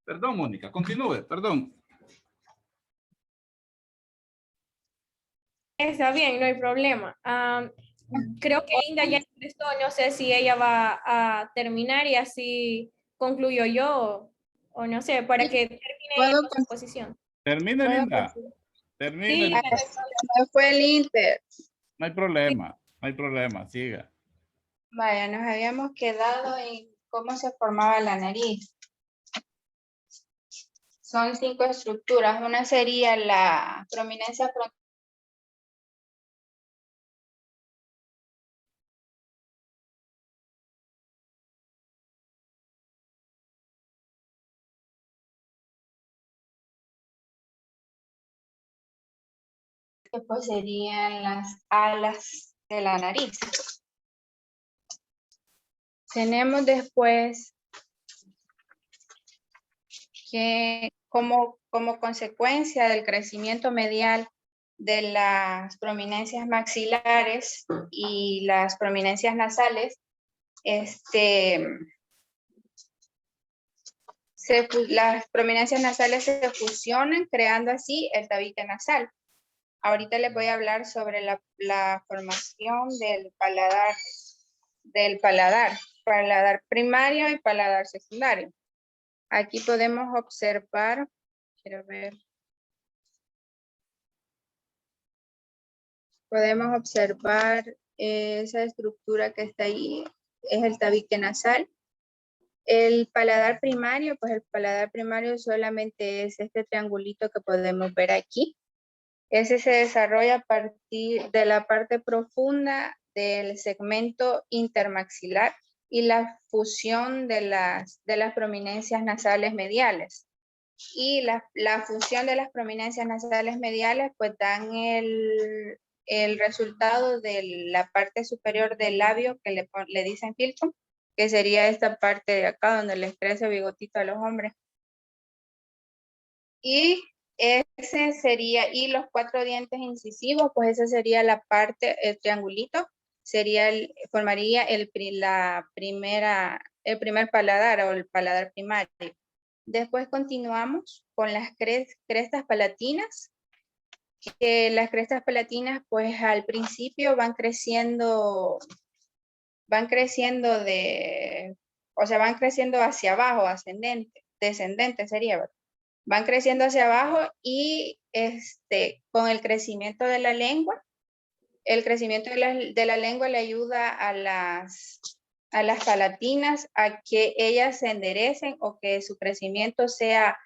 Perdón, Mónica, continúe, perdón. Está bien, no hay problema. Creo que Inda ya empezó, no sé si ella va a terminar y así concluyo yo, o no sé, para que termine su exposición. Termine, Linda. Termine. Sí, No fue el Inter. No hay problema, no hay problema, siga. Vaya, nos habíamos quedado en cómo se formaba la nariz. Son 5 estructuras. Una sería la prominencia frontal. Después serían las alas de la nariz. Tenemos después que como consecuencia del crecimiento medial de las prominencias maxilares y las prominencias nasales, las prominencias nasales se fusionan, creando así el tabique nasal. Ahorita les voy a hablar sobre la formación del paladar primario y paladar secundario. Aquí podemos observar, quiero ver, podemos observar esa estructura que está ahí, es el tabique nasal. El paladar primario, pues el paladar primario solamente es este triangulito que podemos ver aquí. Ese se desarrolla a partir de la parte profunda del segmento intermaxilar y la fusión de las prominencias nasales mediales. Y la fusión de las prominencias nasales mediales pues dan el resultado de la parte superior del labio que le dicen filtro, que sería esta parte de acá donde les crece bigotito a los hombres. Y ese sería, y los 4 dientes incisivos, pues esa sería la parte, el triangulito, formaría el primer paladar o el paladar primario. Después continuamos con las crestas palatinas, que las crestas palatinas pues al principio van creciendo van creciendo hacia abajo, descendente sería, ¿verdad? Van creciendo hacia abajo y con el crecimiento de la lengua, el crecimiento de la lengua le ayuda a las palatinas a que ellas se enderecen o que su crecimiento sea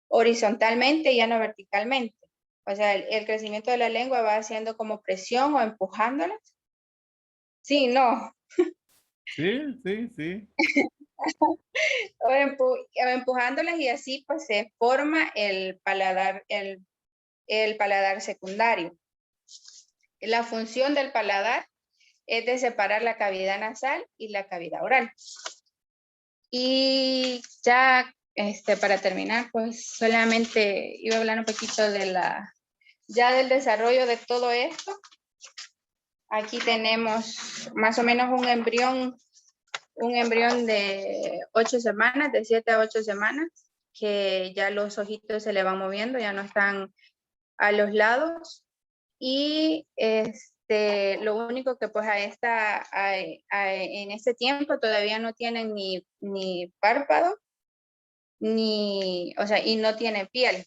horizontalmente y ya no verticalmente. O sea, el crecimiento de la lengua va haciendo como presión o empujándolas. Sí, no. Sí. O empujándolas y así pues se forma el paladar secundario. La función del paladar es de separar la cavidad nasal y la cavidad oral. Y ya para terminar, pues solamente iba a hablar un poquito ya del desarrollo de todo esto. Aquí tenemos más o menos un embrión de 8 semanas, de 7 a 8 semanas, que ya los ojitos se le van moviendo, ya no están a los lados. Y lo único que pues en este tiempo todavía no tienen ni párpado, y no tienen piel.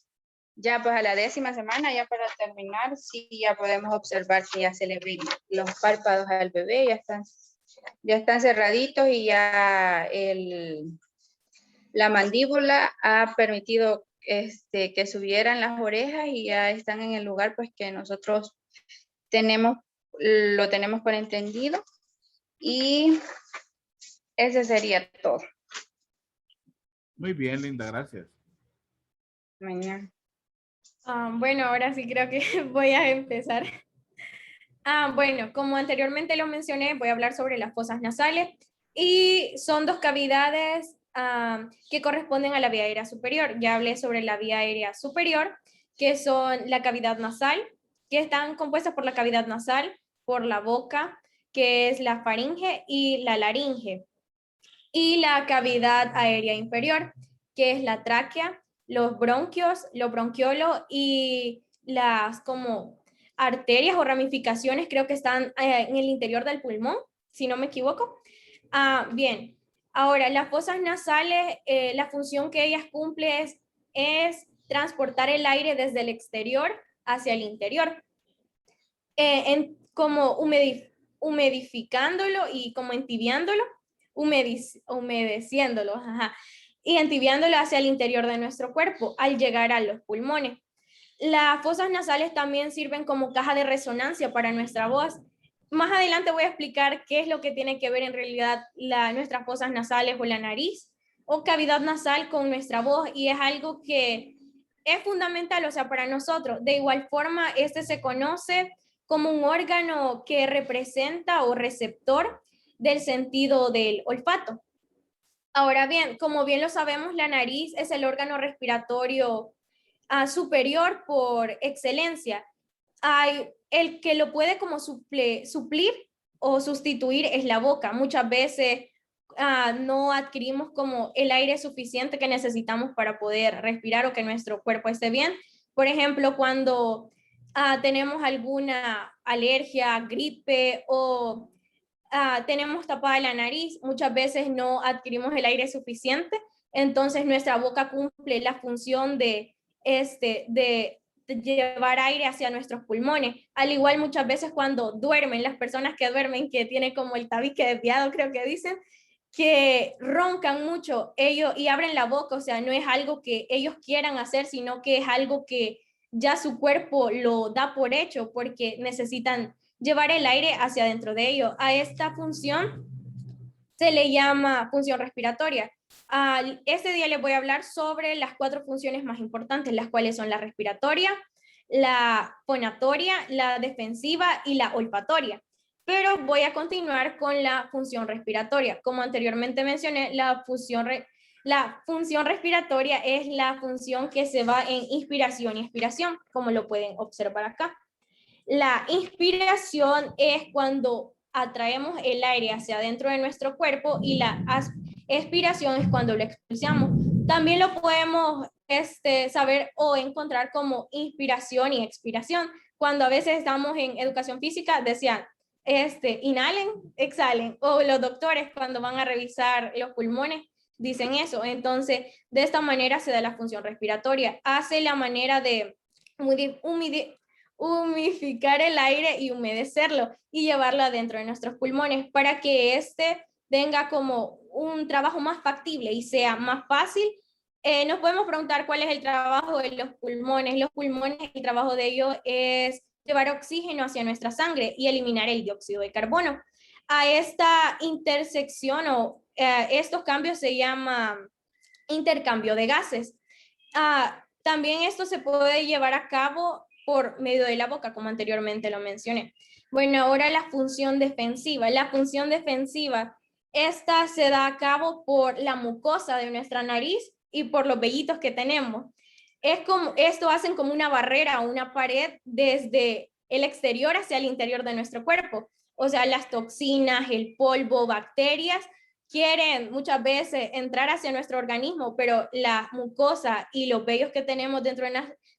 Ya pues a la 10ª semana, ya para terminar, sí ya podemos observar que ya se le ven los párpados al bebé, ya están cerraditos y ya la mandíbula ha permitido que subieran las orejas y ya están en el lugar pues que nosotros lo tenemos por entendido. Y ese sería todo. Muy bien, Linda, gracias. Mañana. Bueno, ahora sí creo que voy a empezar. Bueno, como anteriormente lo mencioné, voy a hablar sobre las fosas nasales y son 2 cavidades que corresponden a la vía aérea superior. Ya hablé sobre la vía aérea superior, que son la cavidad nasal, que están compuestas por la cavidad nasal, por la boca, que es la faringe y la laringe, y la cavidad aérea inferior, que es la tráquea, los bronquios, los bronquiolos y las como arterias o ramificaciones, creo que están en el interior del pulmón, si no me equivoco. Bien, ahora las fosas nasales, la función que ellas cumplen es transportar el aire desde el exterior hacia el interior, como humidificándolo y como entibiándolo, humedeciéndolo, y entibiándolo hacia el interior de nuestro cuerpo al llegar a los pulmones. Las fosas nasales también sirven como caja de resonancia para nuestra voz. Más adelante voy a explicar qué es lo que tiene que ver en realidad nuestras fosas nasales o la nariz o cavidad nasal con nuestra voz, y es algo que es fundamental, o sea, para nosotros. De igual forma, se conoce como un órgano que representa o receptor del sentido del olfato. Ahora bien, como bien lo sabemos, la nariz es el órgano respiratorio superior por excelencia. El que lo puede como suplir o sustituir es la boca. Muchas veces no adquirimos como el aire suficiente que necesitamos para poder respirar o que nuestro cuerpo esté bien. Por ejemplo, cuando tenemos alguna alergia, gripe o tenemos tapada la nariz, muchas veces no adquirimos el aire suficiente, entonces nuestra boca cumple la función de llevar aire hacia nuestros pulmones. Al igual muchas veces cuando duermen, las personas que duermen, que tienen como el tabique desviado, creo que dicen, que roncan mucho ellos y abren la boca, o sea, no es algo que ellos quieran hacer, sino que es algo que ya su cuerpo lo da por hecho porque necesitan llevar el aire hacia adentro de ellos. A esta función se le llama función respiratoria. Este día les voy a hablar sobre las 4 funciones más importantes, las cuales son la respiratoria, la fonatoria, la defensiva y la olfatoria. Pero voy a continuar con la función respiratoria. Como anteriormente mencioné, la función respiratoria es la función que se va en inspiración y expiración, como lo pueden observar acá. La inspiración es cuando atraemos el aire hacia adentro de nuestro cuerpo y la expiración es cuando lo expulsamos. También lo podemos saber o encontrar como inspiración y expiración. Cuando a veces estamos en educación física, decían, inhalen, exhalen, o los doctores cuando van a revisar los pulmones dicen eso. Entonces, de esta manera se da la función respiratoria. Hace la manera de humidificar el aire y humedecerlo y llevarlo adentro de nuestros pulmones para que tenga como un trabajo más factible y sea más fácil. Nos podemos preguntar cuál es el trabajo de los pulmones. Los pulmones, el trabajo de ellos es llevar oxígeno hacia nuestra sangre y eliminar el dióxido de carbono. A esta intersección o estos cambios se llama intercambio de gases. También esto se puede llevar a cabo por medio de la boca, como anteriormente lo mencioné. Bueno, ahora la función defensiva. La función defensiva, esta se da a cabo por la mucosa de nuestra nariz y por los vellitos que tenemos. Esto hacen como una barrera, una pared desde el exterior hacia el interior de nuestro cuerpo. O sea, las toxinas, el polvo, bacterias, quieren muchas veces entrar hacia nuestro organismo, pero la mucosa y los vellos que tenemos dentro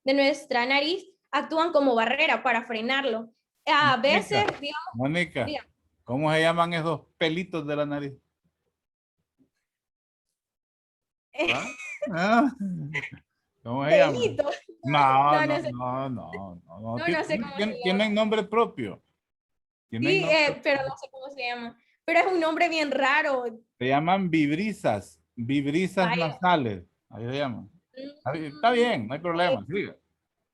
de nuestra nariz actúan como barrera para frenarlo. A veces, digamos... Mónica, ¿cómo se llaman esos pelitos de la nariz? ¿Cómo se llaman? Pelito. No No sé cómo se llama. Tienen nombre propio. Sí, pero no sé cómo se llama. Pero es un nombre bien raro. Se llaman vibrisas nasales. Ahí se llaman. Está bien, no hay problema. Siga.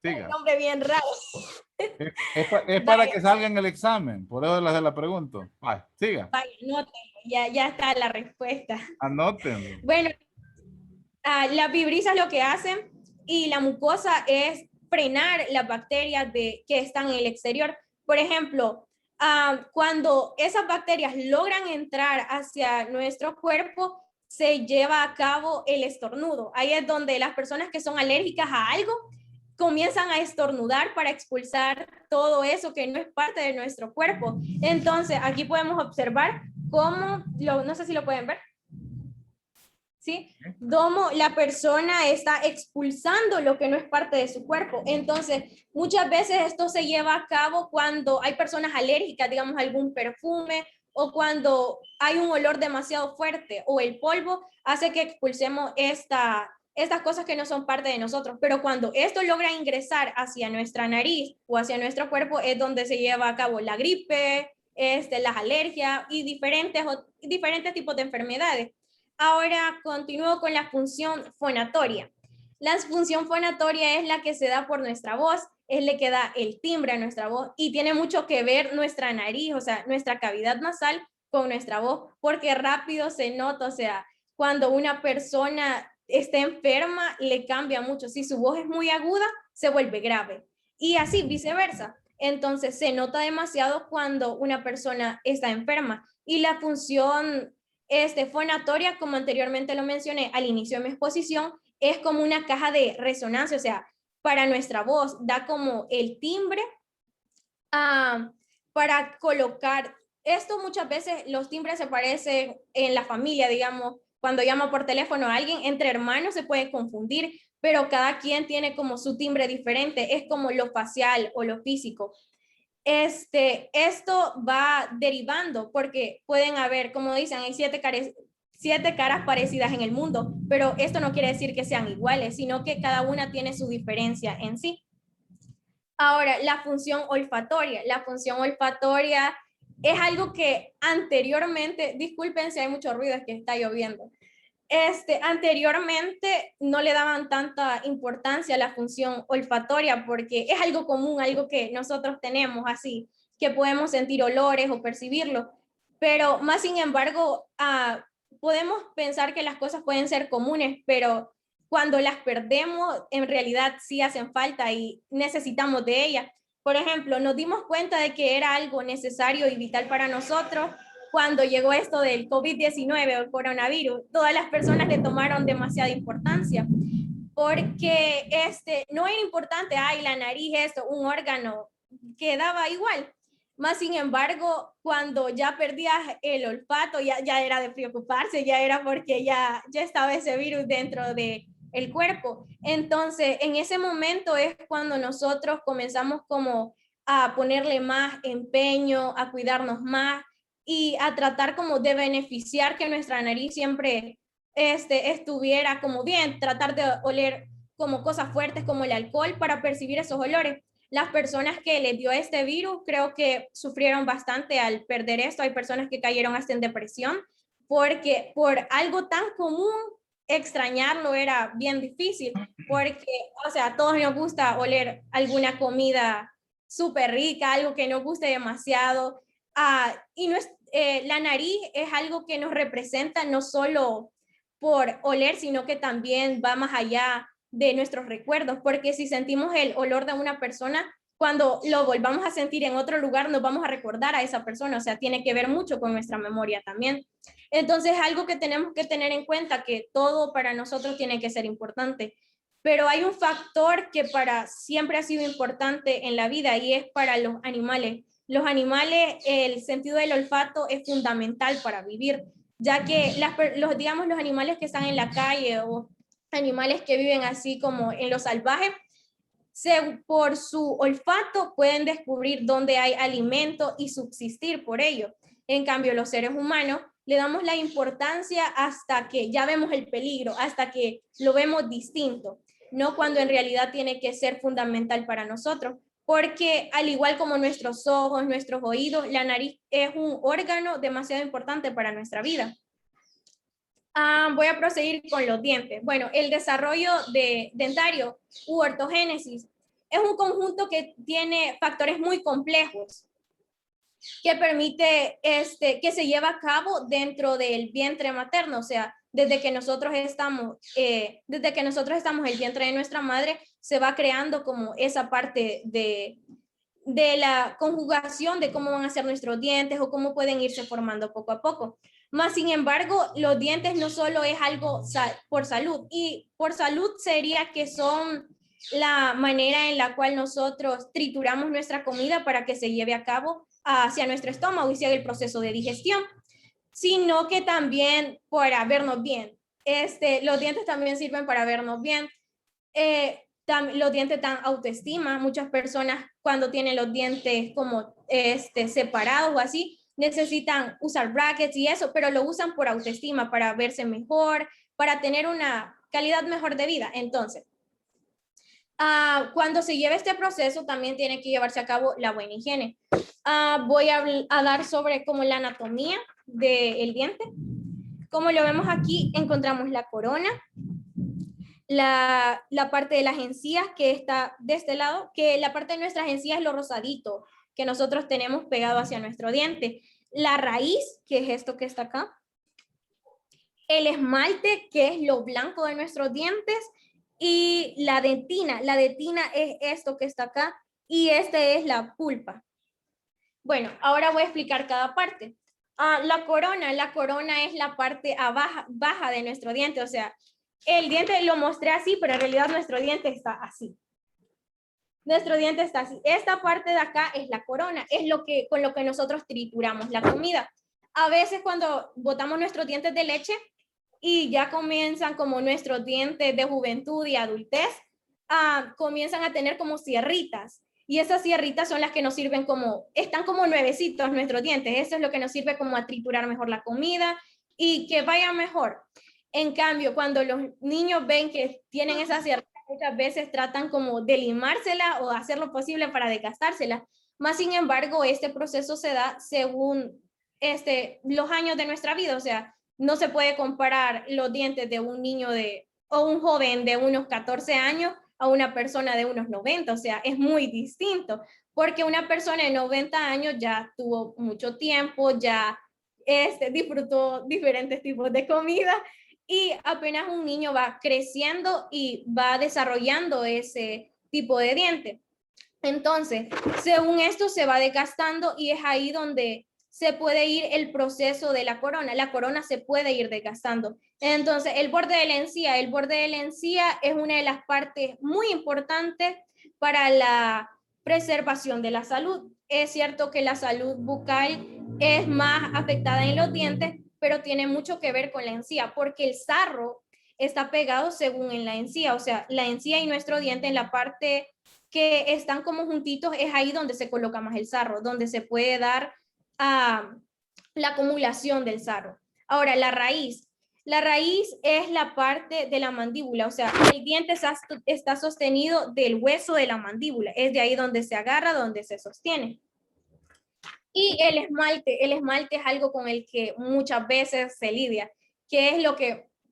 Es un nombre bien raro. Es para que salga en el examen, por eso la pregunto. Siga. Anótenlo, ya está la respuesta. Anótenlo. Bueno, las vibrisas lo que hacen y la mucosa es frenar las bacterias que están en el exterior. Por ejemplo, cuando esas bacterias logran entrar hacia nuestro cuerpo, se lleva a cabo el estornudo. Ahí es donde las personas que son alérgicas a algo comienzan a estornudar para expulsar todo eso que no es parte de nuestro cuerpo. Entonces, aquí podemos observar cómo, no sé si lo pueden ver, ¿sí? Cómo la persona está expulsando lo que no es parte de su cuerpo. Entonces, muchas veces esto se lleva a cabo cuando hay personas alérgicas, digamos, a algún perfume, o cuando hay un olor demasiado fuerte, o el polvo hace que expulsemos estas cosas que no son parte de nosotros. Pero cuando esto logra ingresar hacia nuestra nariz o hacia nuestro cuerpo, es donde se lleva a cabo la gripe, las alergias y diferentes tipos de enfermedades. Ahora continúo con la función fonatoria. La función fonatoria es la que se da por nuestra voz, es la que da el timbre a nuestra voz y tiene mucho que ver nuestra nariz, o sea, nuestra cavidad nasal con nuestra voz, porque rápido se nota, o sea, cuando una persona está enferma, le cambia mucho. Si su voz es muy aguda, se vuelve grave. Y así viceversa. Entonces, se nota demasiado cuando una persona está enferma. Y la función fonatoria, como anteriormente lo mencioné al inicio de mi exposición, es como una caja de resonancia, o sea, para nuestra voz, da como el timbre para colocar. Esto muchas veces los timbres se parecen en la familia, digamos, cuando llama por teléfono a alguien, entre hermanos se puede confundir, pero cada quien tiene como su timbre diferente, es como lo facial o lo físico. Esto va derivando porque pueden haber, como dicen, hay siete caras parecidas en el mundo, pero esto no quiere decir que sean iguales, sino que cada una tiene su diferencia en sí. Ahora, la función olfatoria. La función olfatoria es algo que anteriormente, disculpen si hay mucho ruido, es que está lloviendo. Anteriormente no le daban tanta importancia a la función olfatoria porque es algo común, algo que nosotros tenemos así, que podemos sentir olores o percibirlos, pero más sin embargo, podemos pensar que las cosas pueden ser comunes, pero cuando las perdemos, en realidad sí hacen falta y necesitamos de ellas. Por ejemplo, nos dimos cuenta de que era algo necesario y vital para nosotros cuando llegó esto del COVID-19 o el coronavirus. Todas las personas le tomaron demasiada importancia porque no era importante, ay, la nariz, esto, un órgano, quedaba igual. Más sin embargo, cuando ya perdías el olfato, ya era de preocuparse, ya era porque ya estaba ese virus dentro de el cuerpo. Entonces, en ese momento es cuando nosotros comenzamos como a ponerle más empeño, a cuidarnos más y a tratar como de beneficiar que nuestra nariz siempre estuviera como bien, tratar de oler como cosas fuertes como el alcohol para percibir esos olores. Las personas que les dio este virus creo que sufrieron bastante al perder esto. Hay personas que cayeron hasta en depresión porque por algo tan común extrañarlo era bien difícil porque, o sea, a todos nos gusta oler alguna comida súper rica, algo que nos guste demasiado. Y no es, la nariz es algo que nos representa no solo por oler, sino que también va más allá de nuestros recuerdos, porque si sentimos el olor de una persona, cuando lo volvamos a sentir en otro lugar, nos vamos a recordar a esa persona, o sea, tiene que ver mucho con nuestra memoria también. Entonces, algo que tenemos que tener en cuenta, que todo para nosotros tiene que ser importante, pero hay un factor que para siempre ha sido importante en la vida y es para los animales. Los animales, el sentido del olfato es fundamental para vivir, ya que digamos, los animales que están en la calle o animales que viven así como en lo salvaje, por su olfato pueden descubrir dónde hay alimento y subsistir por ello. En cambio, los seres humanos le damos la importancia hasta que ya vemos el peligro, hasta que lo vemos distinto, no cuando en realidad tiene que ser fundamental para nosotros, porque al igual como nuestros ojos, nuestros oídos, la nariz es un órgano demasiado importante para nuestra vida. Voy a proseguir con los dientes. Bueno, el desarrollo dentario u ortogénesis es un conjunto que tiene factores muy complejos que permite que se lleva a cabo dentro del vientre materno, o sea, desde que nosotros estamos en el vientre de nuestra madre, se va creando como esa parte de la conjugación de cómo van a ser nuestros dientes o cómo pueden irse formando poco a poco. Más sin embargo, los dientes no solo es algo por salud, y por salud sería que son la manera en la cual nosotros trituramos nuestra comida para que se lleve a cabo hacia nuestro estómago y se haga el proceso de digestión, sino que también para vernos bien. Los dientes también sirven para vernos bien. Los dientes dan autoestima. Muchas personas cuando tienen los dientes como separados o así, necesitan usar brackets y eso, pero lo usan por autoestima, para verse mejor, para tener una calidad mejor de vida. Entonces, cuando se lleva este proceso, también tiene que llevarse a cabo la buena higiene. Voy a dar sobre como la anatomía del diente. Como lo vemos aquí, encontramos la corona, la parte de las encías que está de este lado, que la parte de nuestras encías es lo rosadito que nosotros tenemos pegado hacia nuestro diente. La raíz, que es esto que está acá. El esmalte, que es lo blanco de nuestros dientes. Y la dentina es esto que está acá. Y es la pulpa. Bueno, ahora voy a explicar cada parte. La corona es la parte baja de nuestro diente, o sea, el diente lo mostré así, pero en realidad nuestro diente está así. Nuestro diente está así. Esta parte de acá es la corona, es con lo que nosotros trituramos la comida. A veces cuando botamos nuestros dientes de leche y ya comienzan como nuestros dientes de juventud y adultez, comienzan a tener como sierritas. Y esas sierritas son las que nos sirven están como nuevecitos nuestros dientes. Eso es lo que nos sirve como a triturar mejor la comida y que vaya mejor. En cambio, cuando los niños ven que tienen esas sierritas, muchas veces tratan como de limársela o hacer lo posible para desgastársela. Más sin embargo, este proceso se da según los años de nuestra vida. O sea, no se puede comparar los dientes de un niño o un joven de unos 14 años a una persona de unos 90, o sea, es muy distinto, porque una persona de 90 años ya tuvo mucho tiempo, ya disfrutó diferentes tipos de comida y apenas un niño va creciendo y va desarrollando ese tipo de diente. Entonces, según esto se va desgastando y es ahí donde se puede ir el proceso de la corona se puede ir desgastando. Entonces, el borde de la encía es una de las partes muy importantes para la preservación de la salud. Es cierto que la salud bucal es más afectada en los dientes, pero tiene mucho que ver con la encía, porque el sarro está pegado según en la encía, o sea, la encía y nuestro diente en la parte que están como juntitos, es ahí donde se coloca más el sarro, donde se puede dar la acumulación del sarro. Ahora, la raíz es la parte de la mandíbula, o sea, el diente está sostenido del hueso de la mandíbula, es de ahí donde se agarra, donde se sostiene. Y el esmalte es algo con el que muchas veces se lidia, que es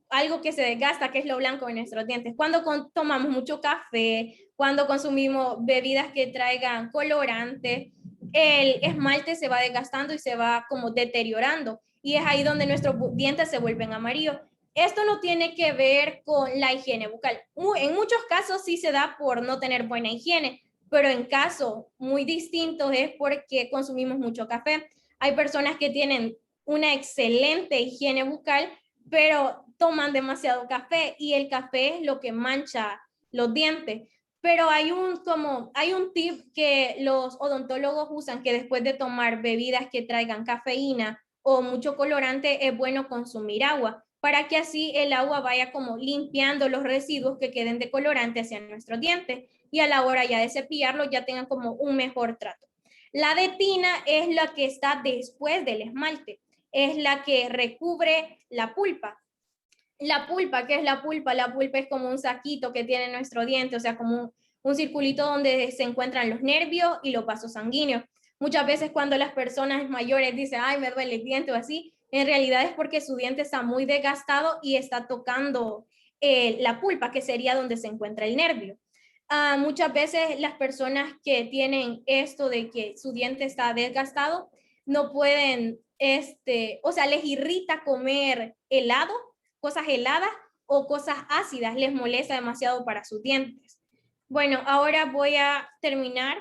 algo que se desgasta, que es lo blanco de nuestros dientes. Cuando tomamos mucho café, cuando consumimos bebidas que traigan colorantes, el esmalte se va desgastando y se va como deteriorando. Y es ahí donde nuestros dientes se vuelven amarillos. Esto no tiene que ver con la higiene bucal. En muchos casos sí se da por no tener buena higiene, pero en casos muy distintos es porque consumimos mucho café. Hay personas que tienen una excelente higiene bucal, pero toman demasiado café y el café es lo que mancha los dientes. Pero hay un tip que los odontólogos usan, que después de tomar bebidas que traigan cafeína o mucho colorante, es bueno consumir agua, para que así el agua vaya como limpiando los residuos que queden de colorante hacia nuestros dientes y a la hora ya de cepillarlo ya tengan como un mejor trato. La dentina es la que está después del esmalte, es la que recubre la pulpa. La pulpa, ¿qué es la pulpa? La pulpa es como un saquito que tiene nuestro diente, o sea, como un circulito donde se encuentran los nervios y los vasos sanguíneos. Muchas veces cuando las personas mayores dicen, ay, me duele el diente o así, en realidad es porque su diente está muy desgastado y está tocando la pulpa, que sería donde se encuentra el nervio. Muchas veces las personas que tienen esto de que su diente está desgastado no pueden, o sea, les irrita comer helado, cosas heladas o cosas ácidas, les molesta demasiado para sus dientes. Bueno, ahora voy a terminar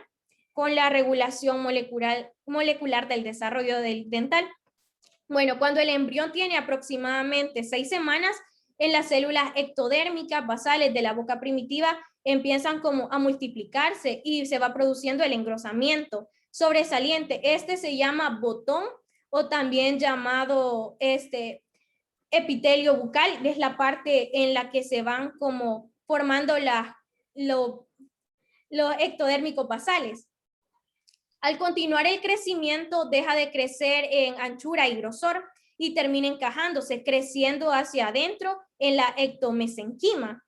con la regulación molecular del desarrollo del dental. Bueno, cuando el embrión tiene aproximadamente 6 semanas, en las células ectodérmicas basales de la boca primitiva empiezan como a multiplicarse y se va produciendo el engrosamiento sobresaliente. Este se llama botón o también llamado epitelio bucal, es la parte en la que se van como formando los ectodérmicos basales. Al continuar el crecimiento, deja de crecer en anchura y grosor y termina encajándose, creciendo hacia adentro en la ectomesenquima.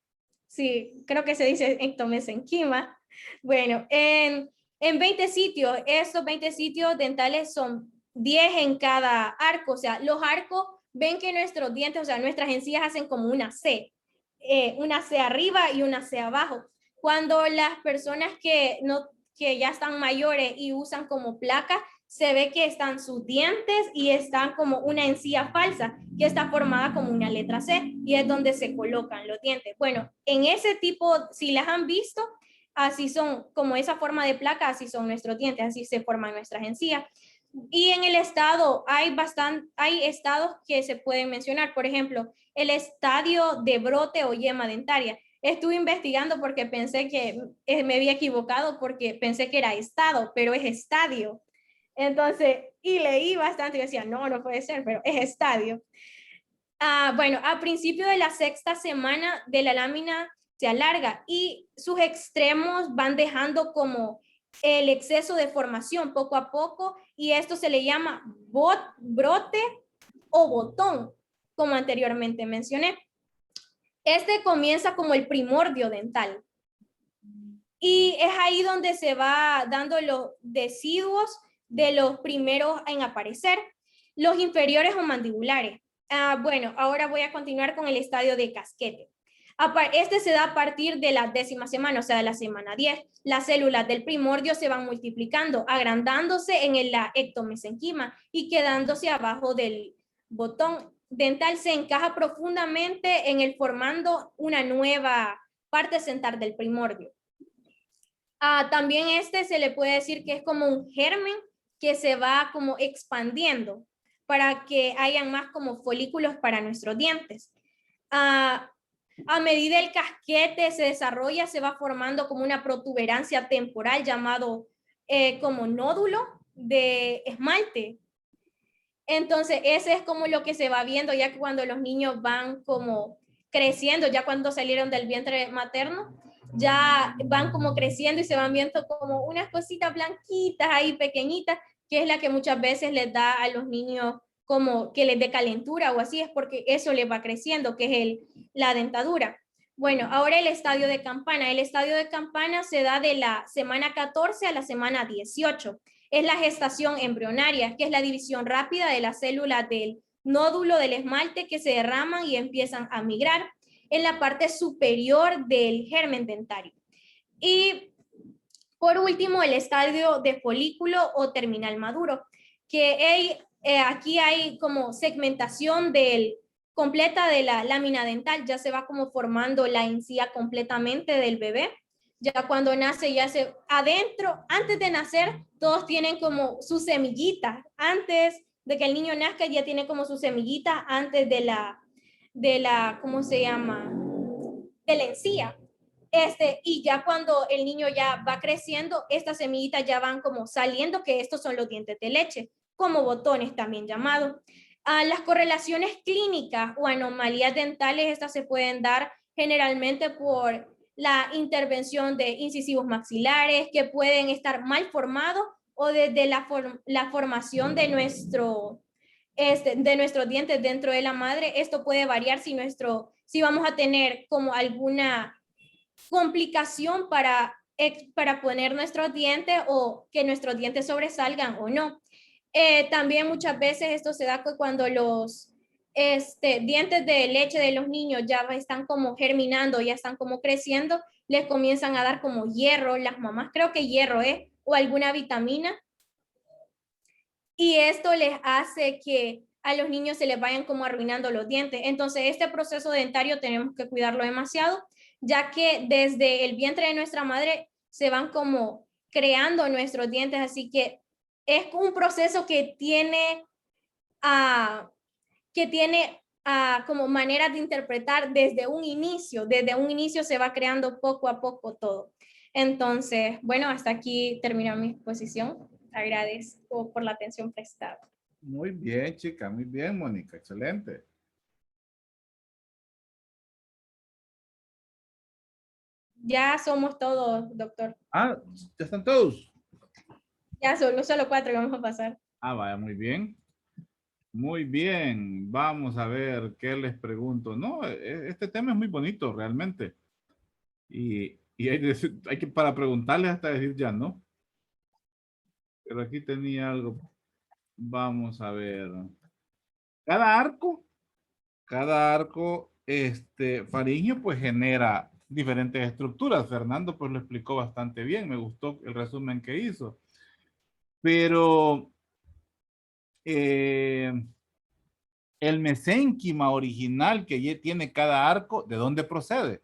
Sí, creo que se dice ectomesenquima. Bueno, en 20 sitios, estos 20 sitios dentales son 10 en cada arco, o sea, los arcos ven que nuestros dientes, o sea, nuestras encías hacen como una C arriba y una C abajo. Cuando las personas que ya están mayores y usan como placa, se ve que están sus dientes y están como una encía falsa que está formada como una letra C y es donde se colocan los dientes. Bueno, en ese tipo, si las han visto, así son, como esa forma de placa, así son nuestros dientes, así se forman nuestras encías. Y en el estado hay estados que se pueden mencionar. Por ejemplo, el estadio de brote o yema dentaria. Estuve investigando porque pensé que me había equivocado porque pensé que era estado, pero es estadio. Entonces, y leí bastante y decía, no, no puede ser, pero es estadio. Bueno, a principio de la sexta semana de la lámina se alarga y sus extremos van dejando como el exceso de formación poco a poco y esto se le llama brote o botón, como anteriormente mencioné. Este comienza como el primordio dental y es ahí donde se va dando los deciduos de los primeros en aparecer, los inferiores o mandibulares. Bueno, ahora voy a continuar con el estadio de casquete. Este se da a partir de la 10ª semana, o sea, de la semana 10. Las células del primordio se van multiplicando, agrandándose en la ectomesenquima y quedándose abajo del botón dental. Se encaja profundamente en el formando una nueva parte central del primordio. También se le puede decir que es como un germen que se va como expandiendo para que hayan más como folículos para nuestros dientes. A medida el casquete se desarrolla, se va formando como una protuberancia temporal llamado como nódulo de esmalte. Entonces, ese es como lo que se va viendo ya que cuando los niños van como creciendo, ya cuando salieron del vientre materno, ya van como creciendo y se van viendo como unas cositas blanquitas ahí pequeñitas, que es la que muchas veces les da a los niños como que les dé calentura o así, es porque eso les va creciendo, que es la dentadura. Bueno, ahora el estadio de campana. El estadio de campana se da de la semana 14 a la semana 18. Es la gestación embrionaria, que es la división rápida de las células del nódulo del esmalte que se derraman y empiezan a migrar en la parte superior del germen dentario. Y por último, el estadio de folículo o terminal maduro, que aquí hay como segmentación completa de la lámina dental, ya se va como formando la encía completamente del bebé. Ya cuando nace, adentro, antes de nacer, todos tienen como su semillita. Antes de que el niño nazca, ya tiene como su semillita antes de la, ¿cómo se llama? De la encía. Y ya cuando el niño ya va creciendo, estas semillitas ya van como saliendo, que estos son los dientes de leche, como botones también llamados. Las correlaciones clínicas o anomalías dentales, estas se pueden dar generalmente por la intervención de incisivos maxilares que pueden estar mal formados o desde la formación de nuestros dientes dentro de la madre. Esto puede variar si vamos a tener como alguna complicación para poner nuestros dientes o que nuestros dientes sobresalgan o no. También muchas veces esto se da cuando los dientes de leche de los niños ya están como germinando, ya están como creciendo, les comienzan a dar como hierro, las mamás creo que hierro o alguna vitamina, y esto les hace que a los niños se les vayan como arruinando los dientes. Entonces este proceso dentario tenemos que cuidarlo demasiado, ya que desde el vientre de nuestra madre se van como creando nuestros dientes, así que es un proceso que tiene como maneras de interpretar desde un inicio se va creando poco a poco todo. Entonces, bueno, hasta aquí termino mi exposición. Agradezco por la atención prestada. Muy bien, chica, muy bien, Mónica, excelente. Ya somos todos, doctor. Ya están todos. Ya solo 4 que vamos a pasar. Vaya, muy bien. Muy bien, vamos a ver qué les pregunto. No, este tema es muy bonito realmente. Y hay que para preguntarles hasta decir ya, ¿no? Pero aquí tenía algo. Vamos a ver. Cada arco, faríngeo pues genera diferentes estructuras. Fernando pues lo explicó bastante bien. Me gustó el resumen que hizo. Pero el mesénquima original que tiene cada arco, ¿de dónde procede?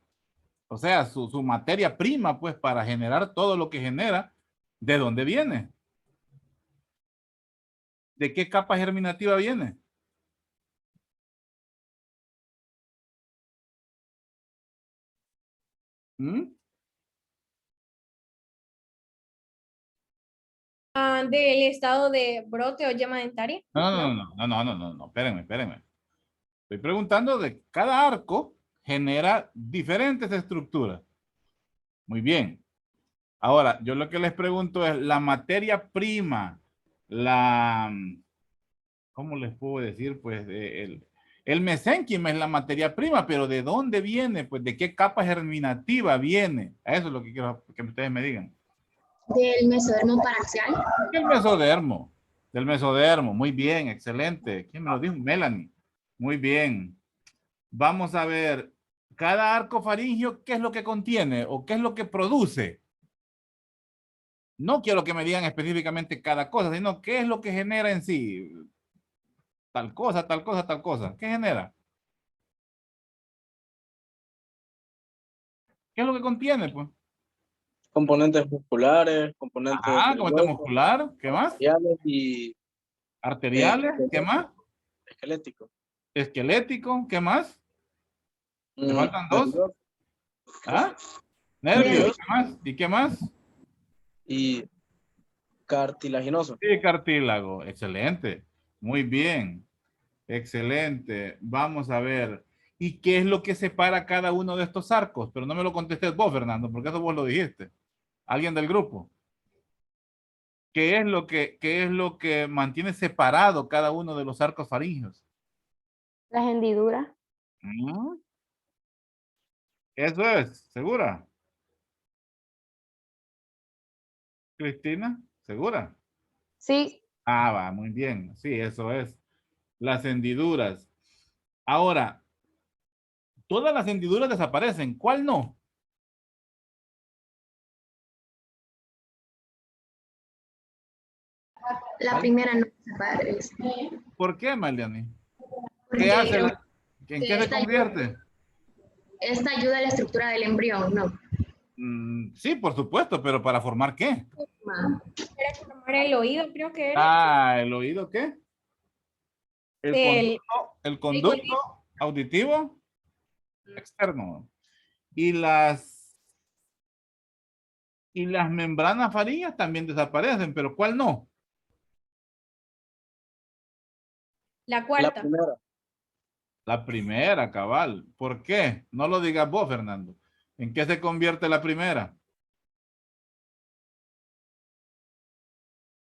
O sea, su materia prima, pues, para generar todo lo que genera, ¿de dónde viene? ¿De qué capa germinativa viene? ¿Mm? Del estado de brote o llama dentaria. No, espérenme. Estoy preguntando de cada arco genera diferentes estructuras. Muy bien. Ahora, yo lo que les pregunto es la materia prima, ¿cómo les puedo decir? Pues el mesénquima es la materia prima, pero ¿de dónde viene? Pues ¿de qué capa germinativa viene? Eso es lo que quiero que ustedes me digan. Del mesodermo paraxial. Del mesodermo, muy bien, excelente. ¿Quién me lo dijo? Melanie. Muy bien. Vamos a ver, cada arco faríngeo, ¿qué es lo que contiene o qué es lo que produce? No quiero que me digan específicamente cada cosa, sino qué es lo que genera en sí. Tal cosa, tal cosa, tal cosa. ¿Qué genera? ¿Qué es lo que contiene, pues? Componentes musculares, componentes del Componente hueso, muscular. ¿Qué más? arteriales y Arteriales. ¿Qué más? esqueléticos. Esquelético. ¿Qué más? ¿Le faltan dos? Nervioso Nervios. ¿Qué más? ¿Y qué más? y cartilaginoso. Sí, cartílago. Excelente. Muy bien. Excelente. Vamos a ver. ¿Y qué es lo que separa cada uno de estos arcos? Pero no me lo contestes vos, Fernando, porque eso vos lo dijiste. Alguien del grupo. ¿Qué es lo que mantiene separado cada uno de los arcos faríngeos? Las hendiduras. ¿Mm? Eso es, ¿segura? Cristina, ¿segura? Sí, Va, muy bien. Sí, eso es. Las hendiduras. Ahora, todas las hendiduras desaparecen. ¿Cuál no? La primera no se parece. ¿Por qué, Meliani? Porque ¿Qué hace? ¿En qué se esta- convierte? esta ayuda a la estructura del embrión, ¿no? Sí, por supuesto, pero ¿para formar qué? Era formar el oído, creo que era. ¿El oído qué? El, El conducto auditivo externo. Y las membranas faríneas también desaparecen, pero ¿cuál no? la La cuarta. primera. La primera, cabal. ¿Por qué? No lo digas vos, Fernando. ¿En qué se convierte la primera?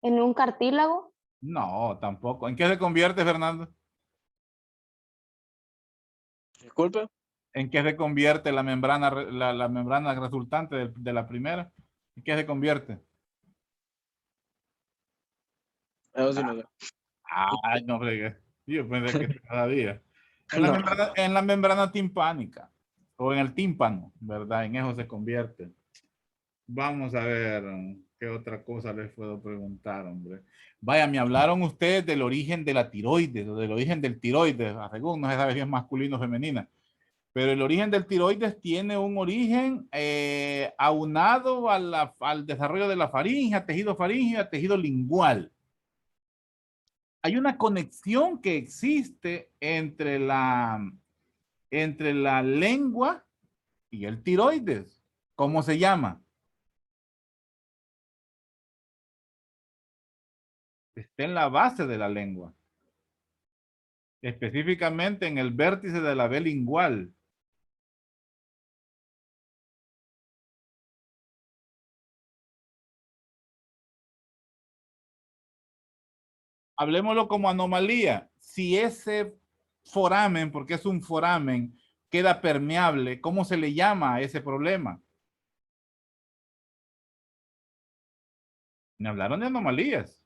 en un cartílago. No, tampoco. ¿En qué se convierte, Fernando? Disculpe. ¿En qué se convierte la membrana, la membrana resultante de la primera? ¿En qué se convierte? Eso sí no sé. Ay, no fregué. Yo pensé que cada día. No. En la membrana timpánica o en el tímpano, ¿verdad? En eso se convierte. Vamos a ver qué otra cosa les puedo preguntar, hombre. Vaya, me hablaron ustedes del origen de la tiroides o del origen del tiroides, según no se sabe si es masculino o femenina. Pero el origen del tiroides tiene un origen aunado al desarrollo de la faringe, a tejido faríngeo, a tejido lingual. Hay una conexión que existe entre la lengua y el tiroides. ¿Cómo se llama? Está en la base de la lengua. Específicamente en el vértice de la B lingual. Hablemoslo como anomalía. Si ese foramen, porque es un foramen, queda permeable, ¿cómo se le llama a ese problema? Me hablaron de anomalías.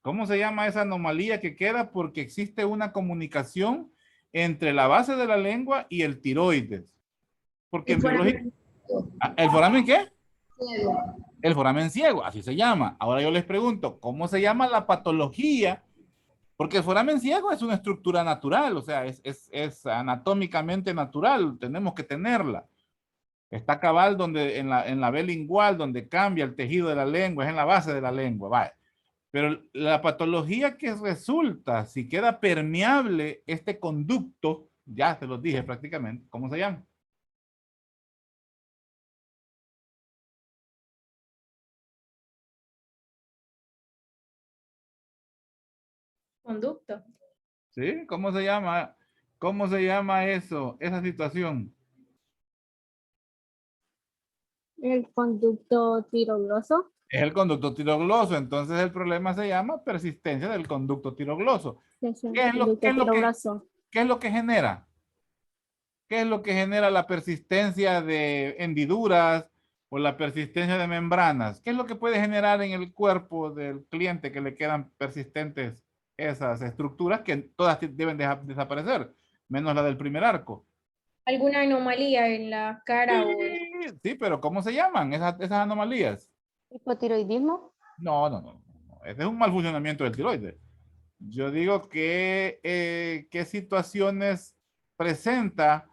¿Cómo se llama esa anomalía que queda? Porque existe una comunicación entre la base de la lengua y el tiroides. Porque en biología... ¿El foramen qué? Ciego. El foramen ciego, así se llama. Ahora yo les pregunto, ¿cómo se llama la patología? Porque el foramen ciego es una estructura natural, o sea, es anatómicamente natural, tenemos que tenerla. Está cabal donde, en la B lingual, donde cambia el tejido de la lengua, es en la base de la lengua. Vale. Pero la patología que resulta, si queda permeable este conducto, ya se los dije prácticamente, ¿cómo se llama? Conducto. ¿Sí? ¿Cómo se llama? ¿Cómo se llama eso, esa situación? El conducto tirogloso. Es el conducto tirogloso, entonces el problema se llama persistencia del conducto tirogloso. Es el ¿Qué es lo, conducto tirogloso. qué es lo que genera? ¿Qué es lo que genera la persistencia de hendiduras o la persistencia de membranas? ¿Qué es lo que puede generar en el cuerpo del cliente que le quedan persistentes esas estructuras que todas deben desaparecer, menos la del primer arco? ¿Alguna anomalía en la cara o Sí, pero ¿cómo se llaman esas anomalías? Hipotiroidismo. No. Ese es un mal funcionamiento del tiroides. Yo digo que qué situaciones presenta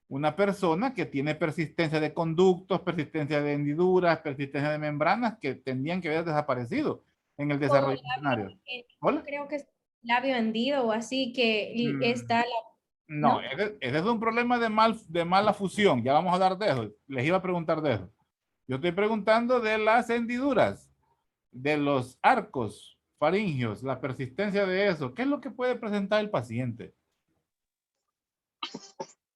una persona que tiene persistencia de conductos, persistencia de hendiduras, persistencia de membranas que tendrían que haber desaparecido en el como desarrollo embrionario. yo creo que es labio hendido o así que está la, No, ¿no? ese es un problema de mala fusión. Ya vamos a hablar de eso. Les iba a preguntar de eso. Yo estoy preguntando de las hendiduras, de los arcos faringios, la persistencia de eso. ¿Qué es lo que puede presentar el paciente?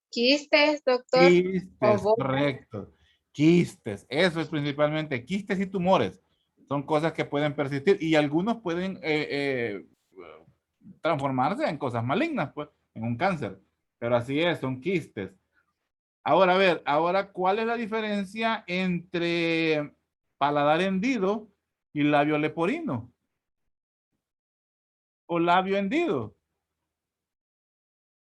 Quistes, doctor. Quistes, correcto. Quistes, eso es principalmente quistes y tumores. Son cosas que pueden persistir y algunos pueden transformarse en cosas malignas, pues, en un cáncer. Pero así es, son quistes. Ahora, a ver, ahora, ¿cuál es la diferencia entre paladar hendido y labio leporino? O labio hendido.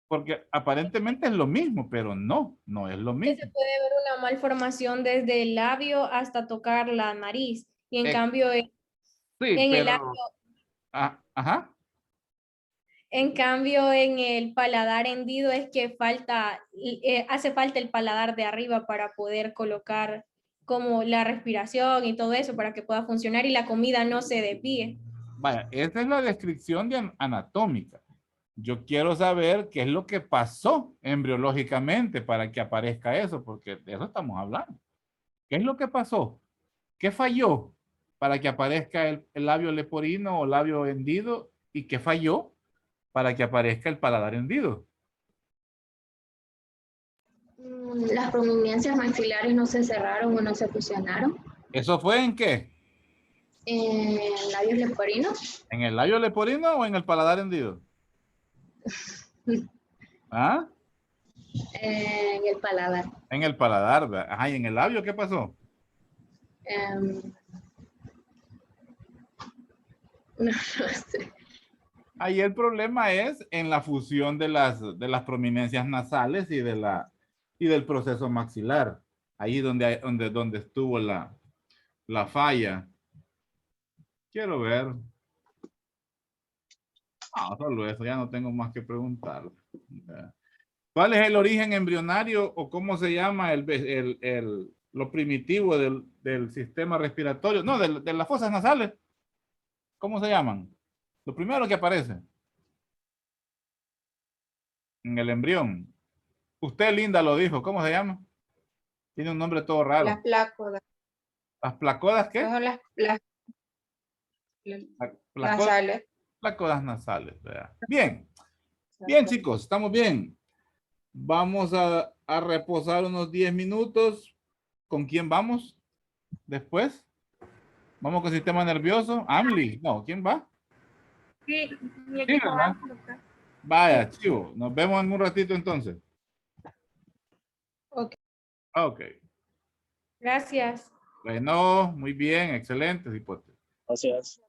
Porque aparentemente es lo mismo, pero no es lo Que mismo. se puede ver una malformación desde el labio hasta tocar la nariz y en cambio Sí, en el labio, pero... ajá. en cambio en el paladar hendido es que hace falta el paladar de arriba para poder colocar como la respiración y todo eso para que pueda funcionar y la comida no se desvíe. Vaya, esa es la descripción anatómica. Yo quiero saber qué es lo que pasó embriológicamente para que aparezca eso, porque de eso estamos hablando. ¿Qué es lo que pasó? ¿Qué falló para que aparezca el labio leporino o labio hendido? ¿Y qué falló para que aparezca el paladar hendido? Las prominencias maxilares no se cerraron o no se fusionaron. ¿Eso fue en qué? En labios leporinos. ¿En el labio leporino o en el paladar hendido? ¿Ah? En el paladar. En el paladar, ¿verdad? Ajá, ¿y en el labio qué pasó? No sé. Ahí el problema es en la fusión de las prominencias nasales y del proceso maxilar. Ahí donde estuvo la falla. Quiero ver. Solo eso, ya no tengo más que preguntar. ¿Cuál es el origen embrionario o cómo se llama lo primitivo del sistema respiratorio? No, de las fosas nasales. ¿Cómo se llaman? Lo primero que aparece en el embrión. Usted, Linda, lo dijo. ¿Cómo se llama? Tiene un nombre todo raro. Las placodas. ¿Las placodas qué? Son las Placodas, nasales. placodas nasales. ¿Verdad? Bien. Bien, chicos, estamos bien. Vamos a reposar unos 10 minutos. ¿Con quién vamos? Después. Vamos con sistema nervioso. Amli. No, ¿quién va? Sí, mi Sí, equipo ¿verdad? Vaya, chivo. Nos vemos en un ratito entonces. Ok. Ok. Gracias. Bueno, muy bien, excelente hipótesis. Gracias.